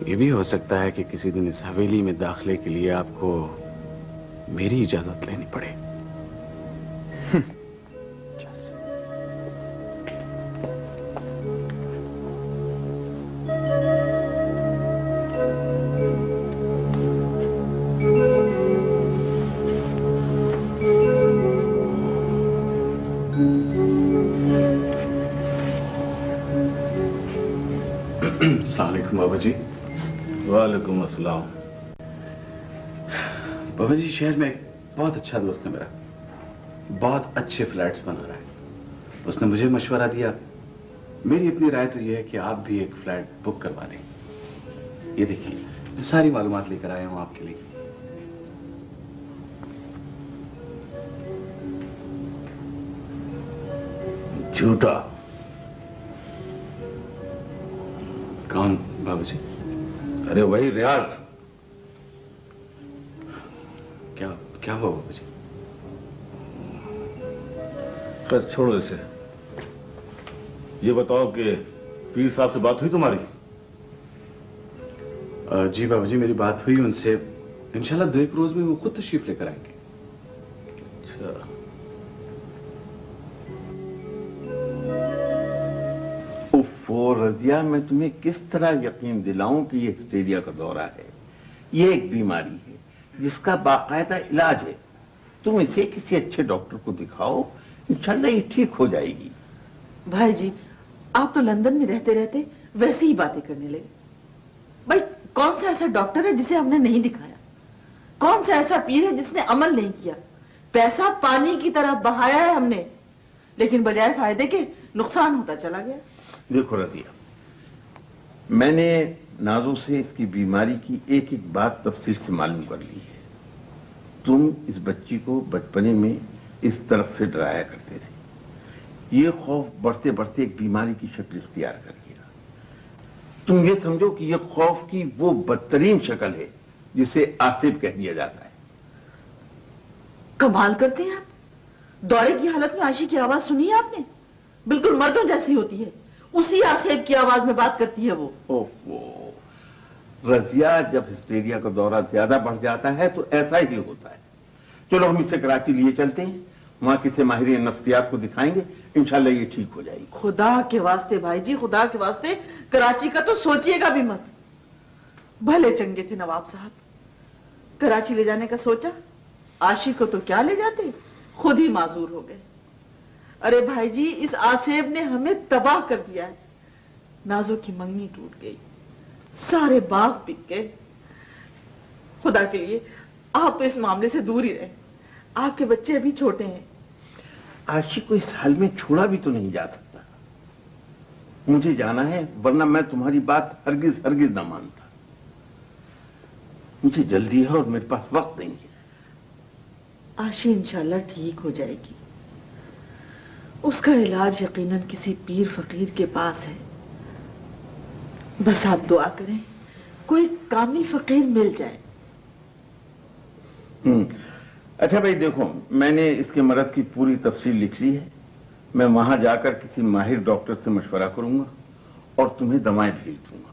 ये भी हो सकता है कि किसी दिन इस हवेली में दाखिले के लिए आपको मेरी इजाजत लेनी पड़े। अस्सलाम वालेकुम बाबा जी। वालेकुम अस्सलाम। बाबा जी, शहर में एक बहुत अच्छा दोस्त है मेरा, बहुत अच्छे फ्लैट्स बना रहा है। उसने मुझे मशवरा दिया। मेरी अपनी राय तो यह है कि आप भी एक फ्लैट बुक करवा लें। ये देखिए, मैं सारी मालूमात लेकर आया हूं आपके लिए। झूठा। कौन बाबू जी? अरे वही रियाज। क्या क्या हुआ बाबू जी? खैर छोड़ो इसे। ये बताओ कि पीर साहब से बात हुई तुम्हारी? जी बाबू जी, मेरी बात हुई उनसे। इंशाल्लाह 2-1 रोज में वो खुद तशरीफ लेकर आएंगे। अच्छा। उफ़ो रजिया, मैं तुम्हें किस तरह यकीन दिलाऊं कि ये हिस्टेरिया का दौरा है। ये एक बीमारी है जिसका बाकायदा इलाज है। तुम इसे किसी अच्छे डॉक्टर को दिखाओ, इंशाल्लाह ये ठीक हो जाएगी। भाई जी, आप तो लंदन में रहते रहते वैसी ही बातें करने लगे। भाई, कौन सा ऐसा डॉक्टर है जिसे हमने नहीं दिखाया? कौन सा ऐसा पीर है जिसने अमल नहीं किया? पैसा पानी की तरह बहाया है हमने, लेकिन बजाय फायदे के नुकसान होता चला गया। देखो रजिया, मैंने नाजो से इसकी बीमारी की एक एक बात तफसील से मालूम कर ली है। तुम इस बच्ची को बचपने में इस तरफ से डराया करते थे। ये खौफ बढ़ते बढ़ते एक बीमारी की शक्ल इख्तियार कर गया। तुम ये समझो कि ये खौफ की वो बदतरीन शक्ल है जिसे आसिफ कह दिया जाता है। कमाल करते हैं आप। दौरे की हालत में आशी की आवाज सुनी है आपने? बिल्कुल मर्दों जैसी होती है। उसी आसिफ की आवाज में बात करती है वो। ओहो रजिया, जब हिस्टेरिया का दौरा ज्यादा बढ़ जाता है तो ऐसा ही होता है। चलो हम इसे कराची लिए चलते हैं, वहां किसी माहिर नफ्सियात को दिखाएंगे, इंशाल्लाह ये ठीक हो जाएगी। खुदा के वास्ते भाई जी, खुदा के वास्ते कराची का तो सोचिएगा भी मत। भले चंगे थे नवाब साहब, कराची ले जाने का सोचा, आशी को तो क्या ले जाते, खुद ही माजूर हो गए। अरे भाई जी, इस आसेब ने हमें तबाह कर दिया है। नाजो की मंगनी टूट गई, सारे बाग बिक गए। खुदा के लिए आप तो इस मामले से दूर ही रहे। आपके बच्चे अभी छोटे हैं। आशी को इस हाल में छोड़ा भी तो नहीं जा सकता। मुझे जाना है, वरना मैं तुम्हारी बात हरगिज हरगिज ना मानता। मुझे जल्दी है और मेरे पास वक्त नहीं है। आशी इंशाल्लाह ठीक हो जाएगी। उसका इलाज यकीनन किसी पीर फकीर के पास है। बस आप दुआ करें कोई कामिल फकीर मिल जाए। अच्छा भाई देखो, मैंने इसके मरज की पूरी तफसील लिख ली है। मैं वहां जाकर किसी माहिर डॉक्टर से मशवरा करूंगा और तुम्हें दवाएं भेज दूंगा।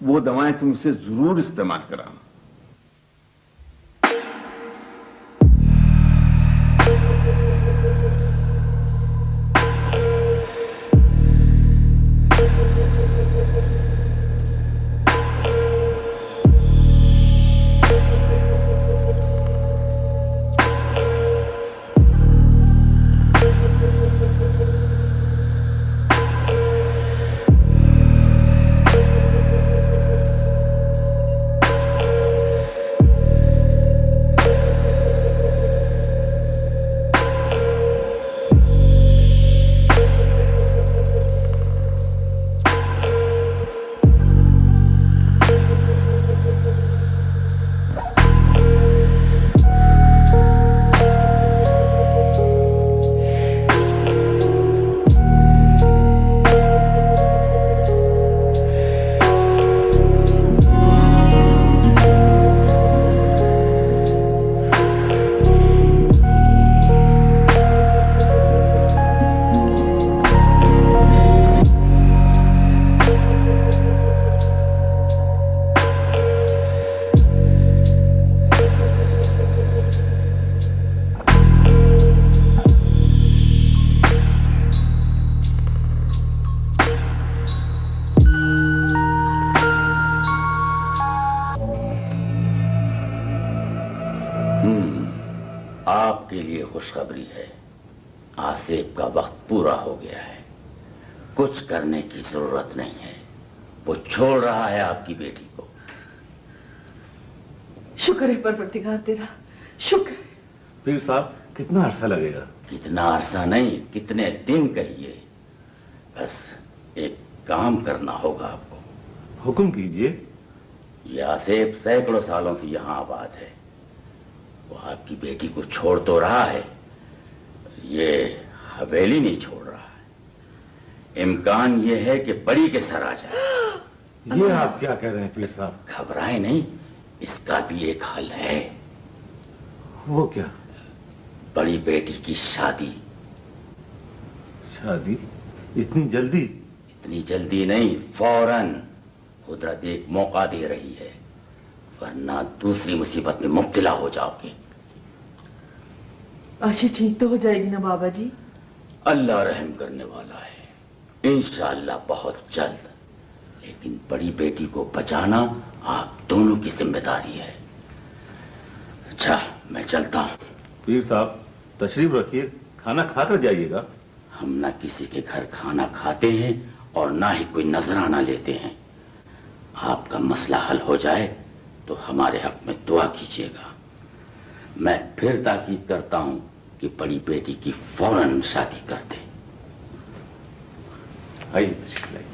वो दवाएं तुम इसे जरूर इस्तेमाल कराना। खुशखबरी है, आसिफ का वक्त पूरा हो गया है, कुछ करने की जरूरत नहीं है, वो छोड़ रहा है आपकी बेटी को। शुक्र है परवरदिगार तेरा, शुक्र है। पीर साहब कितना अरसा लगेगा? कितना अरसा नहीं, कितने दिन कहिए, बस एक काम करना होगा आपको। हुक्म कीजिए। ये आसिफ सैकड़ों सालों से यहाँ आबाद है, वो आपकी बेटी को छोड़ तो रहा है, ये हवेली नहीं छोड़ रहा है। इम्कान ये है कि बड़ी के सर आ जाए। ये आप क्या कह रहे हैं पीर साहब? घबराए नहीं, इसका भी एक हल है। वो क्या? बड़ी बेटी की शादी। शादी? इतनी जल्दी? इतनी जल्दी नहीं, फौरन। कुदरत एक मौका दे रही है, वरना दूसरी मुसीबत में मुब्तला हो जाओगे। आशी ठीक तो हो जाएगी ना बाबा जी? अल्लाह रहम करने वाला है, इंशाअल्लाह बहुत जल्द। लेकिन बड़ी बेटी को बचाना आप दोनों की जिम्मेदारी है। अच्छा, मैं चलता हूं। पीर साहब तशरीफ रखिए, खाना खाकर जाइएगा। हम ना किसी के घर खाना खाते हैं और ना ही कोई नजराना लेते हैं। आपका मसला हल हो जाए तो हमारे हक में दुआ कीजिएगा। मैं फिर ताकीद करता हूं कि बड़ी बेटी की फौरन शादी कर दे। आइए तशरीफ लाइए।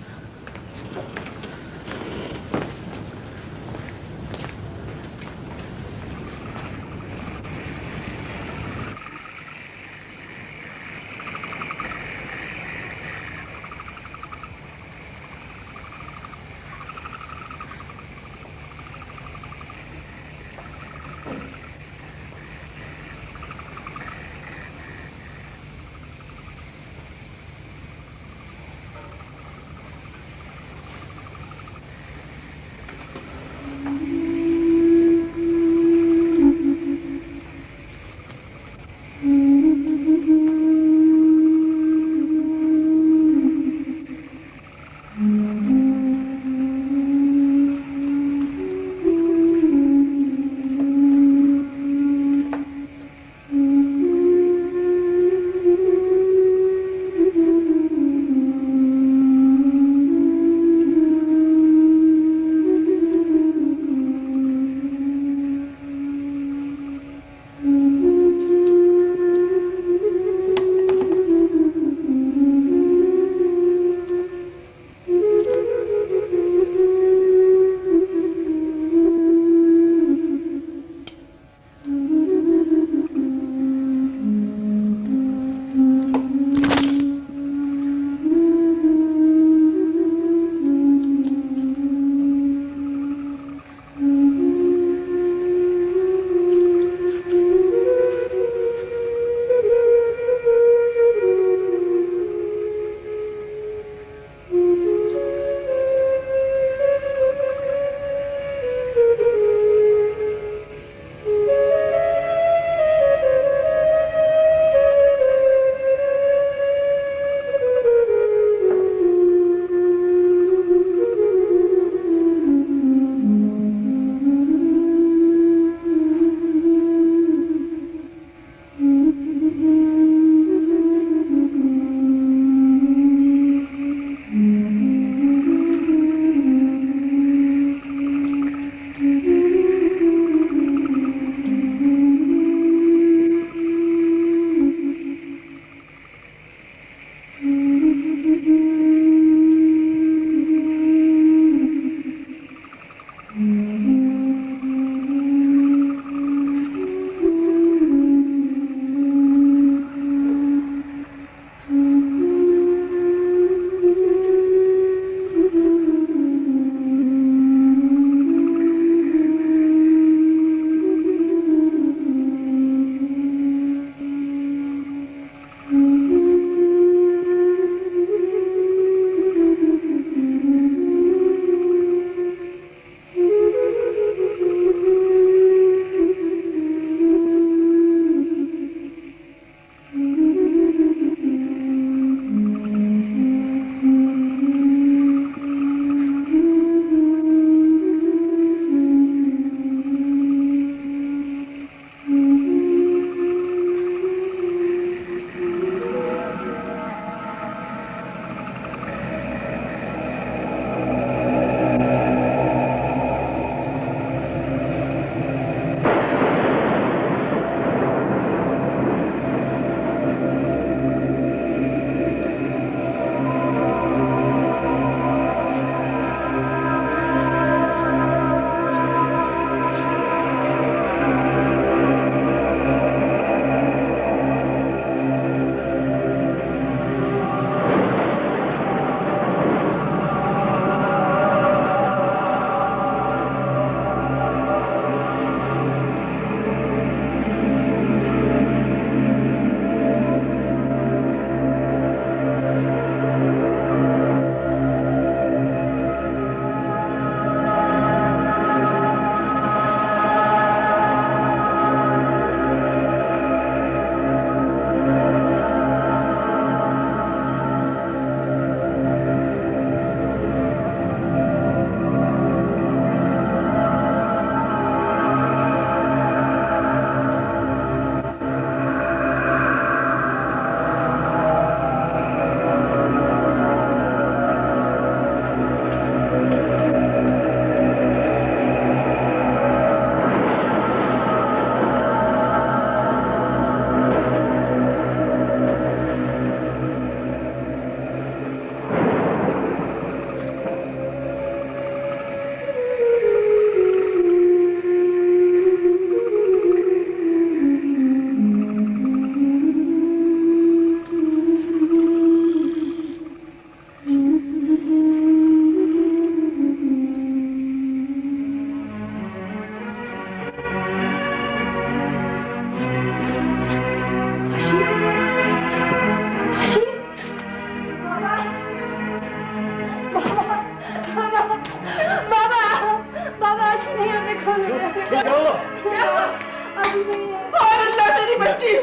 और अल्लाह मेरी बच्ची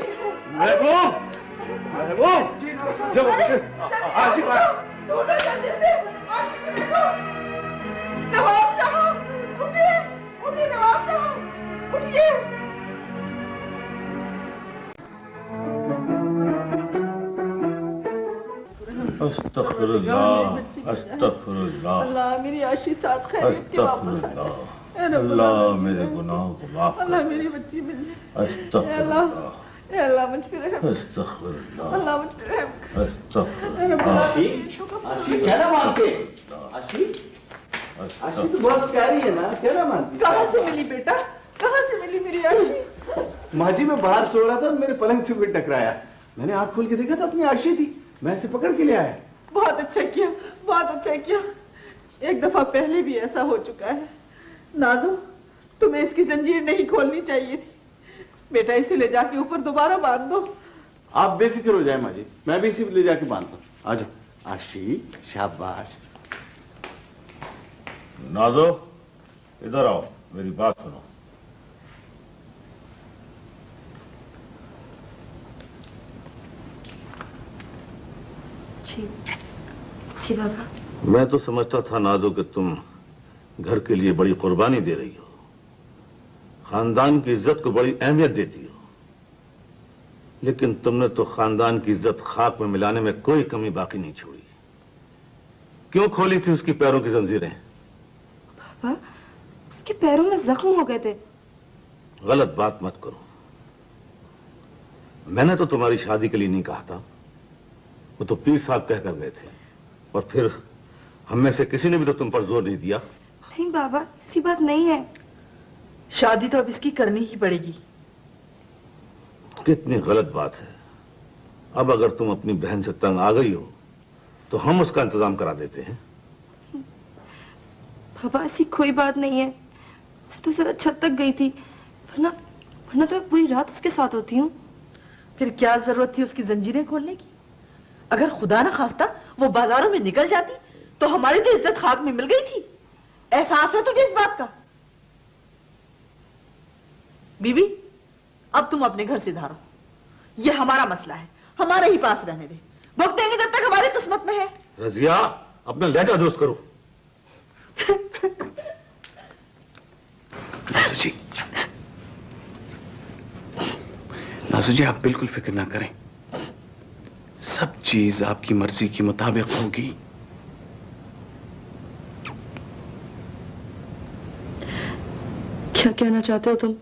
महबूब महबूब आशिक ढूंढो जल्दी से आशिक को देखो। नवाब साहब उठिए उठिए नवाब साहब उठिए। अस्तगफिरुल्लाह अस्तगफिरुल्लाह अल्लाह मेरी आशी साथ खैरियत के वापस आ जाए। अल्लाह मेरे गुनाहों को माफ कर। अल्लाह मेरी बच्ची मिल जाए। अस्तगफिरुल्लाह अल्लाह मुझ पे रहम। अस्तगफिरुल्लाह अल्लाह मुझ पे रहम। अस्तगफिरुल्लाह आशी क्या ना मानते? आशी आशी तो बहुत प्यारी है ना, क्या ना मानती? कहाँ से मिली बेटा, कहाँ से मिली मेरी आशी? माँ जी मैं बाहर सो रहा था, मेरे पलंग से कोई टकराया, मैंने आंख खोल के देखा तो अपनी आशी थी, मैं इसे पकड़ के ले आया। बहुत अच्छा किया, बहुत अच्छा किया। एक दफा पहले भी ऐसा हो चुका है। नाजो तुम्हें इसकी जंजीर नहीं खोलनी चाहिए थी बेटा, इसे ले जाके ऊपर दोबारा बांध दो। आप बेफिक्र हो जाए माँ जी, मैं भी इसे ले जाके बांधता हूँ। आ जाओ आशी, शाबाश। नाजो इधर आओ, मेरी बात सुनो। जी जी बाबा। मैं तो समझता था नाजो कि तुम घर के लिए बड़ी कुर्बानी दे रही हो, खानदान की इज्जत को बड़ी अहमियत देती हो, लेकिन तुमने तो खानदान की इज्जत खाक में मिलाने में कोई कमी बाकी नहीं छोड़ी। क्यों खोली थी उसकी पैरों की जंजीरें? पापा उसके पैरों में जख्म हो गए थे। गलत बात मत करो, मैंने तो तुम्हारी शादी के लिए नहीं कहा था, वो तो पीर साहब कहकर गए थे, और फिर हम में से किसी ने भी तो तुम पर जोर नहीं दिया। नहीं बाबा ऐसी बात नहीं है। शादी तो अब इसकी करनी ही पड़ेगी। कितनी गलत बात है। अब अगर तुम अपनी बहन से तंग आ गई हो तो हम उसका इंतजाम करा देते हैं। पापा ऐसी कोई बात नहीं है, मैं तो जरा छत तक गई थी, वरना वरना तो मैं पूरी रात उसके साथ होती हूँ। फिर क्या जरूरत थी उसकी जंजीरें खोलने की? अगर खुदा ना खास्ता वो बाजारों में निकल जाती तो हमारी तो इज्जत खाक में मिल गई थी। एहसास है तुझे इस बात का? बीबी अब तुम अपने घर से धारो, ये हमारा मसला है, हमारे ही पास रहने दे, भुगतेंगे जब तक हमारी किस्मत में है। रजिया अपना लहजा दुरुस्त करो। नासू जी आप बिल्कुल फिक्र ना करें, सब चीज आपकी मर्जी के मुताबिक होगी। क्या कहना चाहते हो तुम?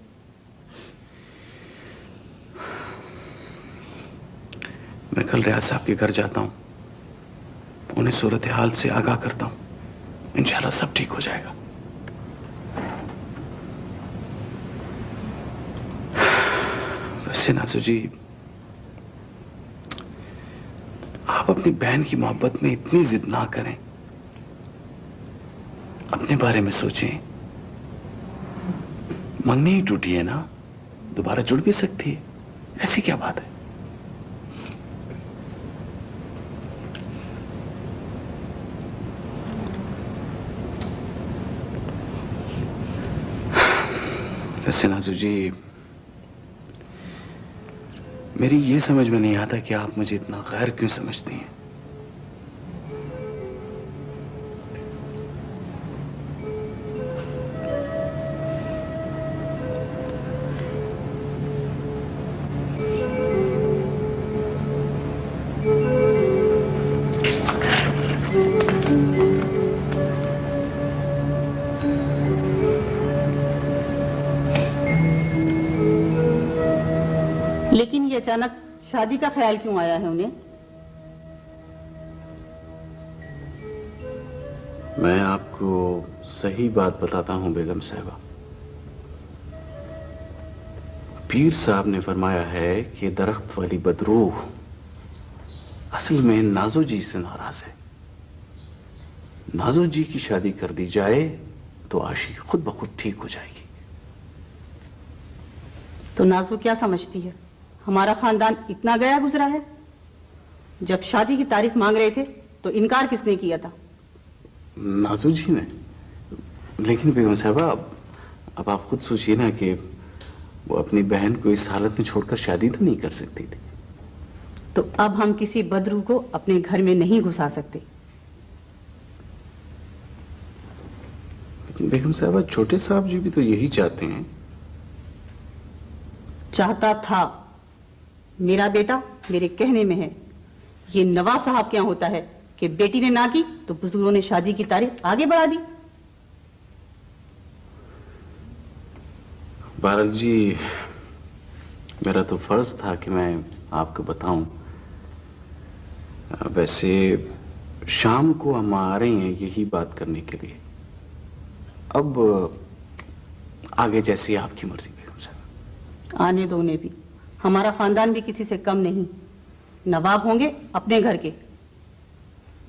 मैं कल रियाज साहब के घर जाता हूं, उन्हें सूरत हाल से आगाह करता हूं, इंशाल्लाह सब ठीक हो जाएगा। वैसे नासू जी आप अपनी बहन की मोहब्बत में इतनी जिद ना करें, अपने बारे में सोचें। मंगनी ही टूटी है ना, दोबारा जुड़ भी सकती है, ऐसी क्या बात है? वैसे नाजू जी मेरी ये समझ में नहीं आता कि आप मुझे इतना गैर क्यों समझती हैं। लेकिन ये अचानक शादी का ख्याल क्यों आया है उन्हें? मैं आपको सही बात बताता हूं बेगम साहिबा, पीर साहब ने फरमाया है कि दरख्त वाली बदरूह असल में नाजो जी से नाराज है। नाजो जी की शादी कर दी जाए तो आशी खुद ब खुद ठीक हो जाएगी। तो नाजो क्या समझती है, हमारा खानदान इतना गया गुजरा है? जब शादी की तारीख मांग रहे थे तो इनकार किसने किया था? नाजू जी ने। लेकिन बेगम साहबा अब आप खुद सोचिए ना कि वो अपनी बहन को इस हालत में छोड़कर शादी तो नहीं कर सकती थी। तो अब हम किसी बदरू को अपने घर में नहीं घुसा सकते। लेकिन बेगम साहबा, छोटे साहब जी भी तो यही चाहते हैं। चाहता था। मेरा बेटा मेरे कहने में है। ये नवाब साहब क्या होता है कि बेटी ने ना की तो बुजुर्गों ने शादी की तारीख आगे बढ़ा दी। बहरहाल जी, मेरा तो फर्ज था कि मैं आपको बताऊं। वैसे शाम को हम आ रहे हैं यही बात करने के लिए। अब आगे जैसी आपकी मर्जी बेगम साहब। आने दो उन्हें भी। हमारा खानदान भी किसी से कम नहीं। नवाब होंगे अपने घर के।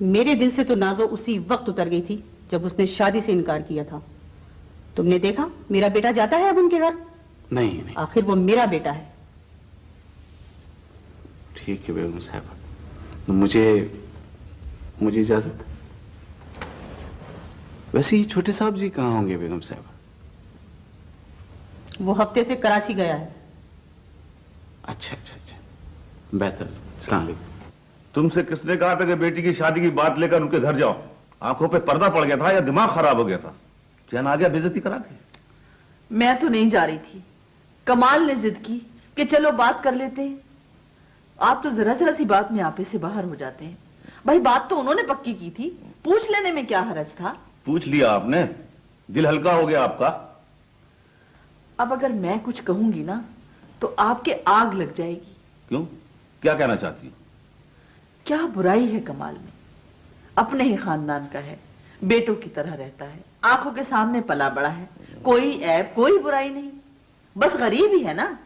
मेरे दिल से तो नाजो उसी वक्त उतर गई थी जब उसने शादी से इनकार किया था। तुमने देखा मेरा बेटा जाता है अब उनके घर? नहीं। आखिर वो मेरा बेटा है। ठीक है बेगम साहब, तो मुझे इजाजत। वैसे ही छोटे साहब जी कहाँ होंगे बेगम साहब? वो हफ्ते से कराची गया है। अच्छा, बेहतर। अस्सलाम वालेकुम। तुमसे किसने कहा था कि बेटी की शादी की बात लेकर उनके घर जाओ? आंखों पे पर्दा पड़ गया था या दिमाग खराब हो गया था? जान आ गया बेइज्जती करा के। मैं तो नहीं जा रही थी, कमाल ने जिद की कि चलो बात कर लेते हैं। आप तो जरा सी बात में आपे से बाहर हो जाते हैं। भाई बात तो उन्होंने पक्की की थी, पूछ लेने में क्या हर्ज था? पूछ लिया आपने, दिल हल्का हो गया आपका। अब अगर मैं कुछ कहूंगी ना तो आपके आग लग जाएगी। क्यों? क्या कहना चाहती हो? क्या बुराई है कमाल में? अपने ही खानदान का है, बेटों की तरह रहता है, आंखों के सामने पला बड़ा है, कोई ऐब कोई बुराई नहीं, बस गरीब ही है ना।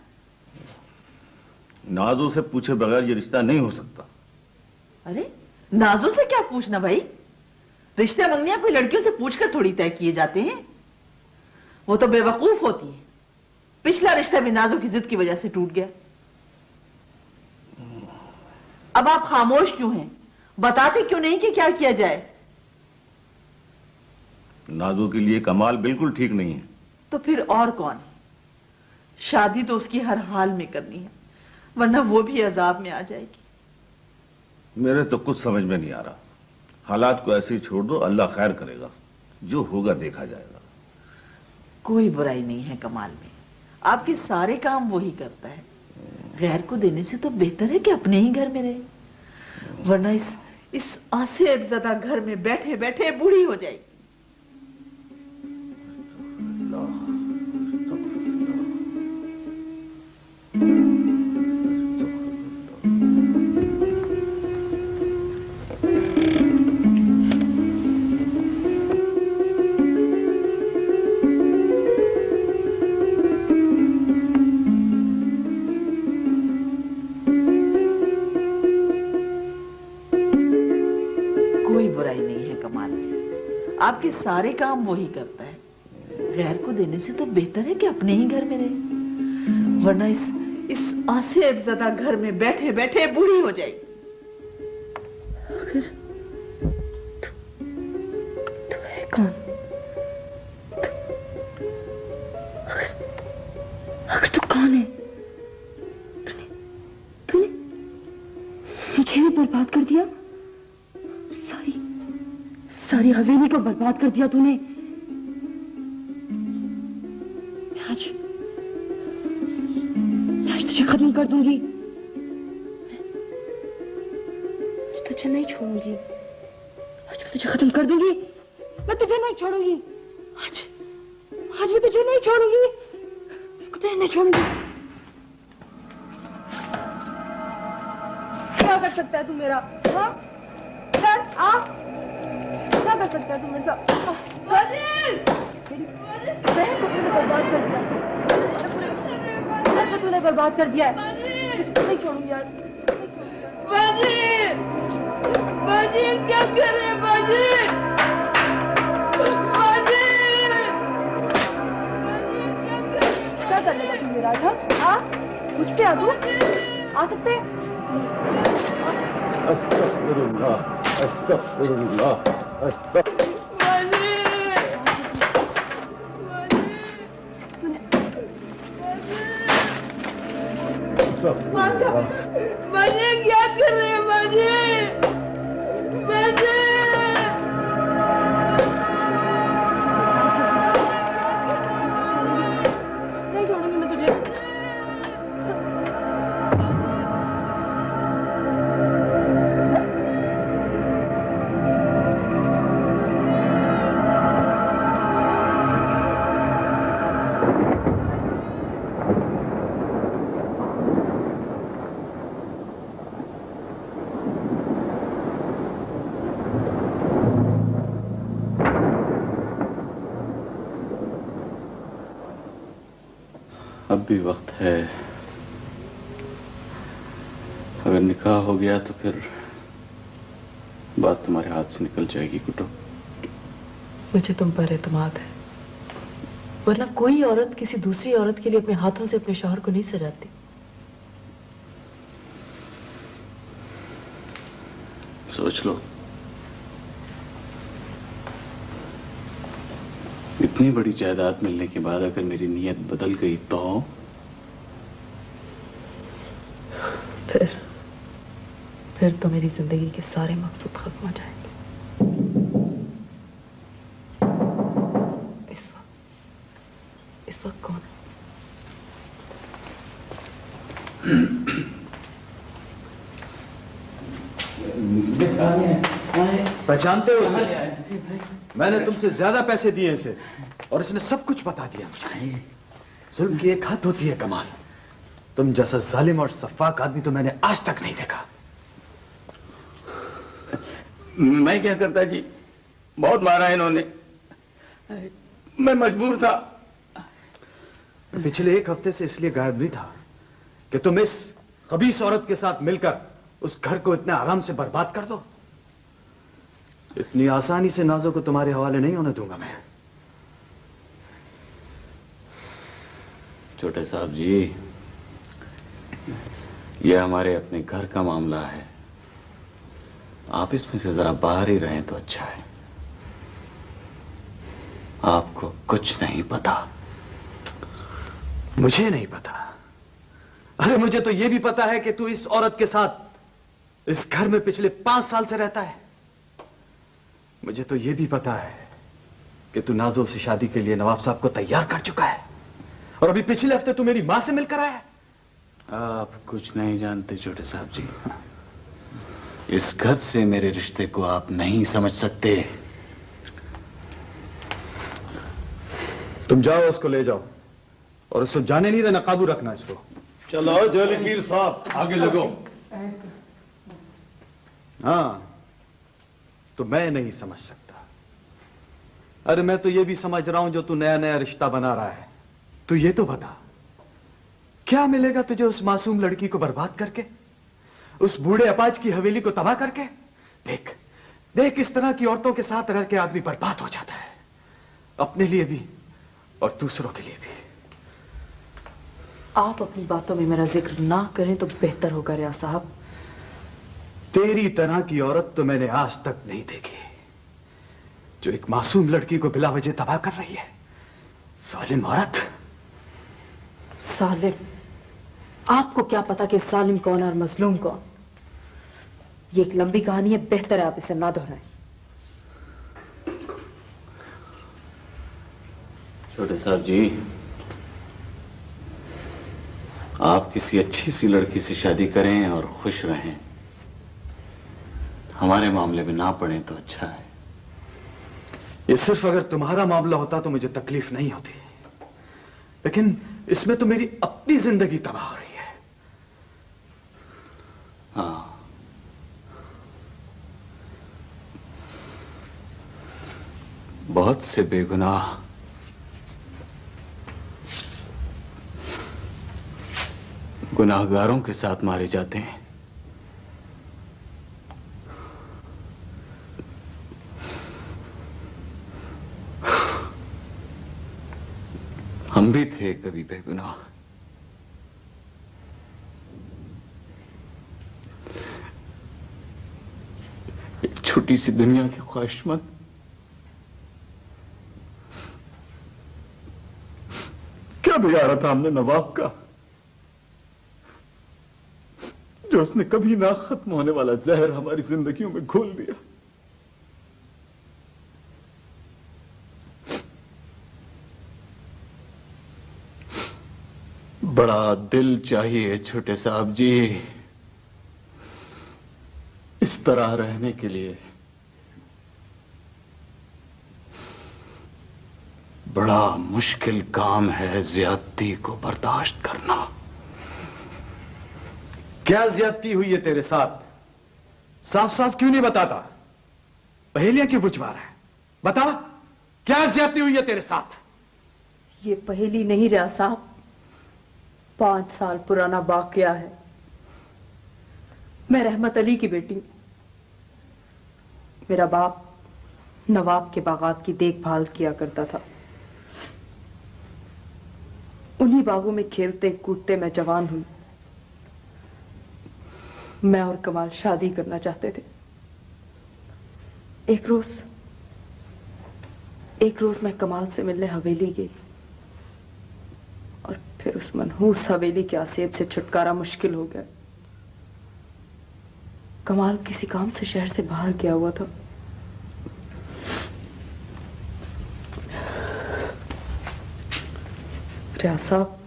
नाजो से पूछे बगैर ये रिश्ता नहीं हो सकता। अरे नाजो से क्या पूछना भाई? रिश्ते मंगनियां कोई लड़कियों से पूछकर थोड़ी तय किए जाते हैं। वो तो बेवकूफ होती है। पिछला रिश्ता भी नाजो की जिद की वजह से टूट गया। अब आप खामोश क्यों हैं? बताते क्यों नहीं कि क्या किया जाए? नाजो के लिए कमाल बिल्कुल ठीक नहीं है। तो फिर और कौन है? शादी तो उसकी हर हाल में करनी है, वरना वो भी अजाब में आ जाएगी। मेरे तो कुछ समझ में नहीं आ रहा। हालात को ऐसे ही छोड़ दो, अल्लाह खैर करेगा, जो होगा देखा जाएगा। कोई बुराई नहीं है कमाल में, आपके सारे काम वो ही करता है। गैर को देने से तो बेहतर है कि अपने ही घर में रहे, वरना इस आसेबज़दा घर में बैठे बैठे बूढ़ी हो जाएगी। आपके सारे काम वो ही करता है। गैर को देने से तो बेहतर है कि अपने ही घर में रहे, वरना इस आसेबज़दा घर में बैठे बैठे बूढ़ी हो जाएगी। आखिर तू है कौन? आखिर तू कौन है? तूने मुझे भी बर्बाद कर दिया, सारी हवेली को बर्बाद कर दिया तूने। आज तुझे खत्म कर दूंगी। आज तुझे नहीं छोड़ूंगी। आज मैं तुझे खत्म कर दूंगी। मैं तुझे नहीं छोड़ूंगी। आज मैं तुझे नहीं छोड़ूंगी। तुझे नहीं छोड़ूंगी। क्या कर सकता है तू मेरा? हाँ? क्या कर सकता है तू मेरे साथ? बहन को तूने बर्बाद कर दिया। बहन को तूने बर्बाद कर दिया है। नहीं छोड़ूंगी आज। बाजी क्या करे बाजी? क्या कर लेगा तू मेरा? हाँ? मुझ पे आ तू? आ सकते? मान जा। बाजी क्या कर रहे हैं बाजी? बाजी नहीं छोड़ूंगी मैं तुझे। अब भी वक्त है। अगर निकाह हो गया तो फिर बात तुम्हारे हाथ से निकल जाएगी कुटो। मुझे तुम पर एतमाद है, वरना कोई औरत किसी दूसरी औरत के लिए अपने हाथों से अपने शौहर को नहीं सजाती। सोच लो, इतनी बड़ी जायदाद मिलने के बाद अगर मेरी नीयत बदल गई तो फिर तो मेरी जिंदगी के सारे मकसद खत्म हो जाएंगे। इस वक्त कौन है? पहचानते हो उसे? मैंने तुमसे ज्यादा पैसे दिए इसे और इसने सब कुछ बता दिया मुझे। जुल्म की एक हद होती है कमाल। तुम जैसा जालिम और सफाक आदमी तो मैंने आज तक नहीं देखा। मैं क्या करता जी, बहुत मारा है इन्होंने, मैं मजबूर था। पिछले एक हफ्ते से इसलिए गायब नहीं था कि तुम इस खबीस औरत के साथ मिलकर उस घर को इतने आराम से बर्बाद कर दो। इतनी आसानी से नाजो को तुम्हारे हवाले नहीं होने दूंगा मैं। छोटे साहब जी, यह हमारे अपने घर का मामला है, आप इसमें से जरा बाहर ही रहें तो अच्छा है। आपको कुछ नहीं पता। मुझे नहीं पता? अरे मुझे तो यह भी पता है कि तू इस औरत के साथ इस घर में पिछले 5 साल से रहता है। मुझे तो यह भी पता है कि तू नाजो से शादी के लिए नवाब साहब को तैयार कर चुका है और अभी पिछले हफ्ते तू मेरी मां से मिलकर आया। आप कुछ नहीं जानते छोटे साहब जी। इस घर से मेरे रिश्ते को आप नहीं समझ सकते। तुम जाओ, उसको ले जाओ और उसको जाने नहीं देना, काबू रखना इसको। चलो जहांगीर साहब आगे लगो। हाँ, तो मैं नहीं समझ सकता। अरे मैं तो ये भी समझ रहा हूं जो तू नया नया रिश्ता बना रहा है। तू ये तो बता, क्या मिलेगा तुझे उस मासूम लड़की को बर्बाद करके, उस बूढ़े अपाज की हवेली को तबाह करके? देख देख, इस तरह की औरतों के साथ रह के आदमी बर्बाद हो जाता है, अपने लिए भी और दूसरों के लिए भी। आप अपनी बातों में मेरा जिक्र ना करें तो बेहतर होगा रियाज साहब। तेरी तरह की औरत तो मैंने आज तक नहीं देखी जो एक मासूम लड़की को बिला वजह तबाह कर रही है। सालिम औरत। सालिम? आपको क्या पता कि सालिम कौन है और मजलूम कौन? ये एक लंबी कहानी है, बेहतर है आप इसे ना दोहराएं। छोटे साहब जी, आप किसी अच्छी सी लड़की से शादी करें और खुश रहें, हमारे मामले में ना पड़े तो अच्छा है। ये सिर्फ अगर तुम्हारा मामला होता तो मुझे तकलीफ नहीं होती, लेकिन इसमें तो मेरी अपनी जिंदगी तबाह हो रही है। हाँ, बहुत से बेगुनाह गुनाहगारों के साथ मारे जाते हैं। हम भी थे कभी बेगुनाह। एक छोटी सी दुनिया के ख्वाहिशमंद, क्या बिगाड़ा था हमने नवाब का? जो उसने कभी ना खत्म होने वाला जहर हमारी जिंदगियों में घोल दिया। बड़ा दिल चाहिए छोटे साहब जी इस तरह रहने के लिए। बड़ा मुश्किल काम है ज्यादती को बर्दाश्त करना। क्या ज्यादती हुई है तेरे साथ? साफ साफ क्यों नहीं बताता? पहेलियां क्यों बुझवा रहा है? बता, क्या ज्यादती हुई है तेरे साथ? ये पहेली नहीं रहा साहब, 5 साल पुराना वाकया है। मैं रहमत अली की बेटी हूं। मेरा बाप नवाब के बागात की देखभाल किया करता था। उन्हीं बागों में खेलते कूदते मैं जवान हुई। मैं और कमाल शादी करना चाहते थे। एक रोज मैं कमाल से मिलने हवेली गई और फिर उस मनहूस हवेली के आसेब से छुटकारा मुश्किल हो गया। कमाल किसी काम से शहर से बाहर गया हुआ था। रियाज साहब,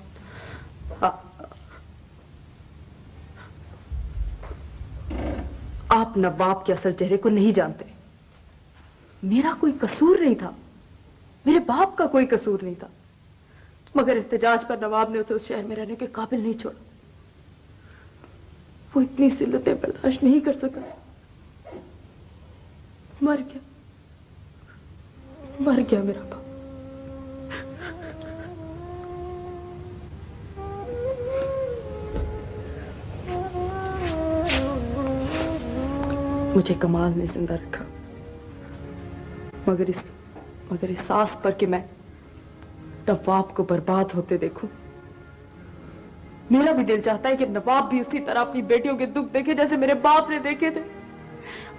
आप नवाब के असल चेहरे को नहीं जानते। मेरा कोई कसूर नहीं था, मेरे बाप का कोई कसूर नहीं था, मगर एहतजाज पर नवाब ने उसे उस शहर में रहने के काबिल नहीं छोड़ा। वो इतनी जिल्लतें बर्दाश्त नहीं कर सका, मर गया मेरा बाप। मुझे कमाल ने जिंदा रखा, मगर इस आस पर कि मैं नवाब को बर्बाद होते देखूं। मेरा भी दिल चाहता है कि नवाब भी उसी तरह अपनी बेटियों के दुख देखे जैसे मेरे बाप ने देखे थे।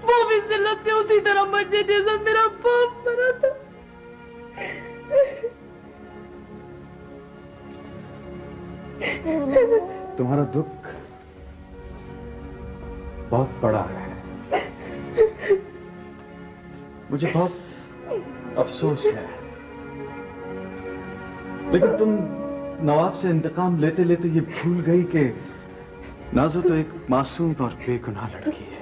वो भी जिल्लत से उसी तरह मर जाए जैसे मेरा बाप मरा था। तुम्हारा दुख बहुत बड़ा है। मुझे बहुत अफसोस है, लेकिन तुम नवाब से इंतकाम लेते लेते ये भूल गई कि नाज़ो तो एक मासूम और बेगुनाह लड़की है।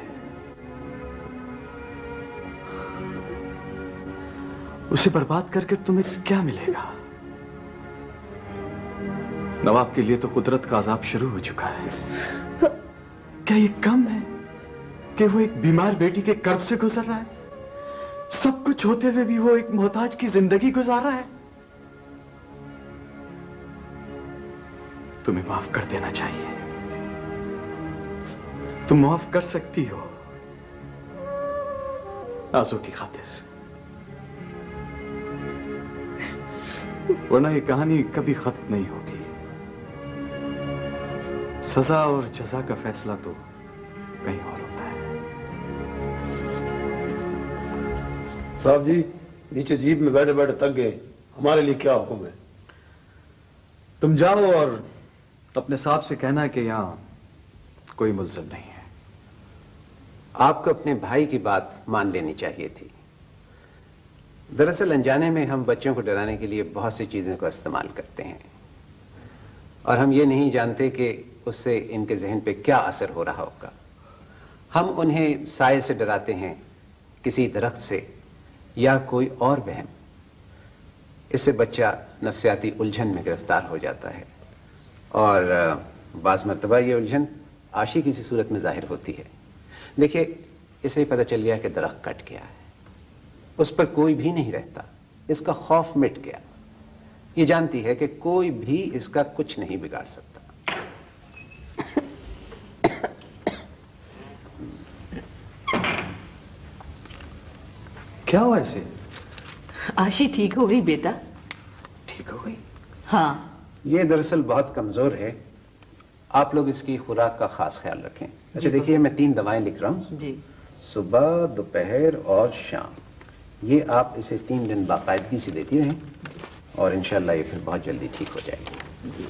उसे बर्बाद करके तुम्हें क्या मिलेगा? नवाब के लिए तो कुदरत का अजाब शुरू हो चुका है। क्या ये कम है कि वो एक बीमार बेटी के कर्ब से गुजर रहा है? सब कुछ होते हुए भी वो एक मोहताज की जिंदगी गुजार रहा है। तुम्हें माफ कर देना चाहिए। तुम माफ कर सकती हो नाज़ो की खातिर, वरना ये कहानी कभी खत्म नहीं होगी। सजा और जजा का फैसला तो कहीं और होता है। साहब जी, नीचे जीप में बैठे बैठे थक गए, हमारे लिए क्या हुक्म है? तुम जाओ और अपने साहब से कहना कि यहां कोई मुल्ज़िम नहीं है। आपको अपने भाई की बात मान लेनी चाहिए थी। दरअसल अनजाने में हम बच्चों को डराने के लिए बहुत सी चीज़ों का इस्तेमाल करते हैं और हम ये नहीं जानते कि उससे इनके जहन पे क्या असर हो रहा होगा। हम उन्हें साए से डराते हैं, किसी दरख्त से या कोई और वहम। इससे बच्चा नफ्सियाती उलझन में गिरफ्तार हो जाता है और बाज़ मरतबा ये उलझन आशी किसी सूरत में जाहिर होती है। देखिए, इसे ही पता चल गया कि दरख्त कट गया है, उस पर कोई भी नहीं रहता, इसका खौफ मिट गया। ये जानती है कि कोई भी इसका कुछ नहीं बिगाड़ सकता। क्या हुआ इसे? आशी ठीक हो गई बेटा? ठीक हो गई? हाँ। ये दरअसल बहुत कमजोर है, आप लोग इसकी खुराक का खास ख्याल रखें। अच्छा देखिए, मैं 3 दवाएं लिख रहा हूँ जी, सुबह, दोपहर और शाम। ये आप इसे 3 दिन बाकायदगी से देती रहें और इंशाल्लाह ये फिर बहुत जल्दी ठीक हो जाएगी।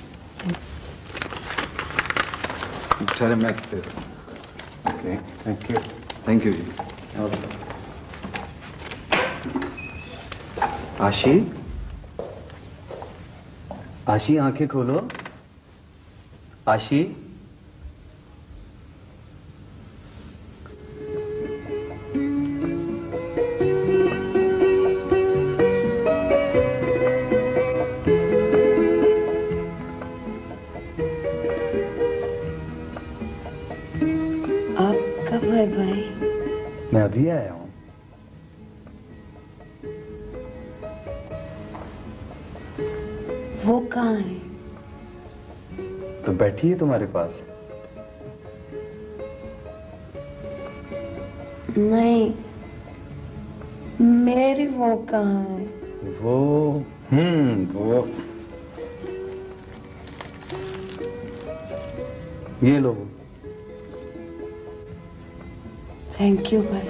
ठहरे मैं ओके थैंक यू जी। आशी, आशी आंखें खोलो। आशी, आप कब आए भाई? मैं अभी आया हूं। वो कहाँ है? तो बैठिए तुम्हारे पास। नहीं, मेरी वो कहाँ है? वो ये लो। थैंक यू भाई।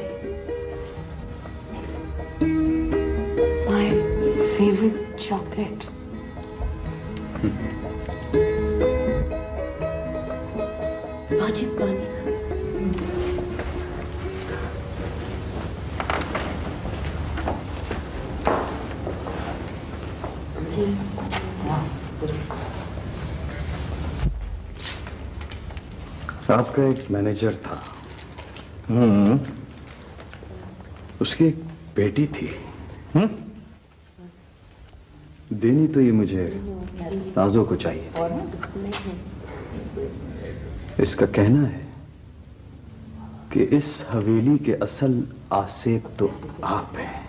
My favourite chocolate. बाजी पानी। आपका एक मैनेजर था। उसकी एक बेटी थी। देनी तो ये मुझे नाजो को चाहिए। इसका कहना है कि इस हवेली के असल आसेब तो आप हैं।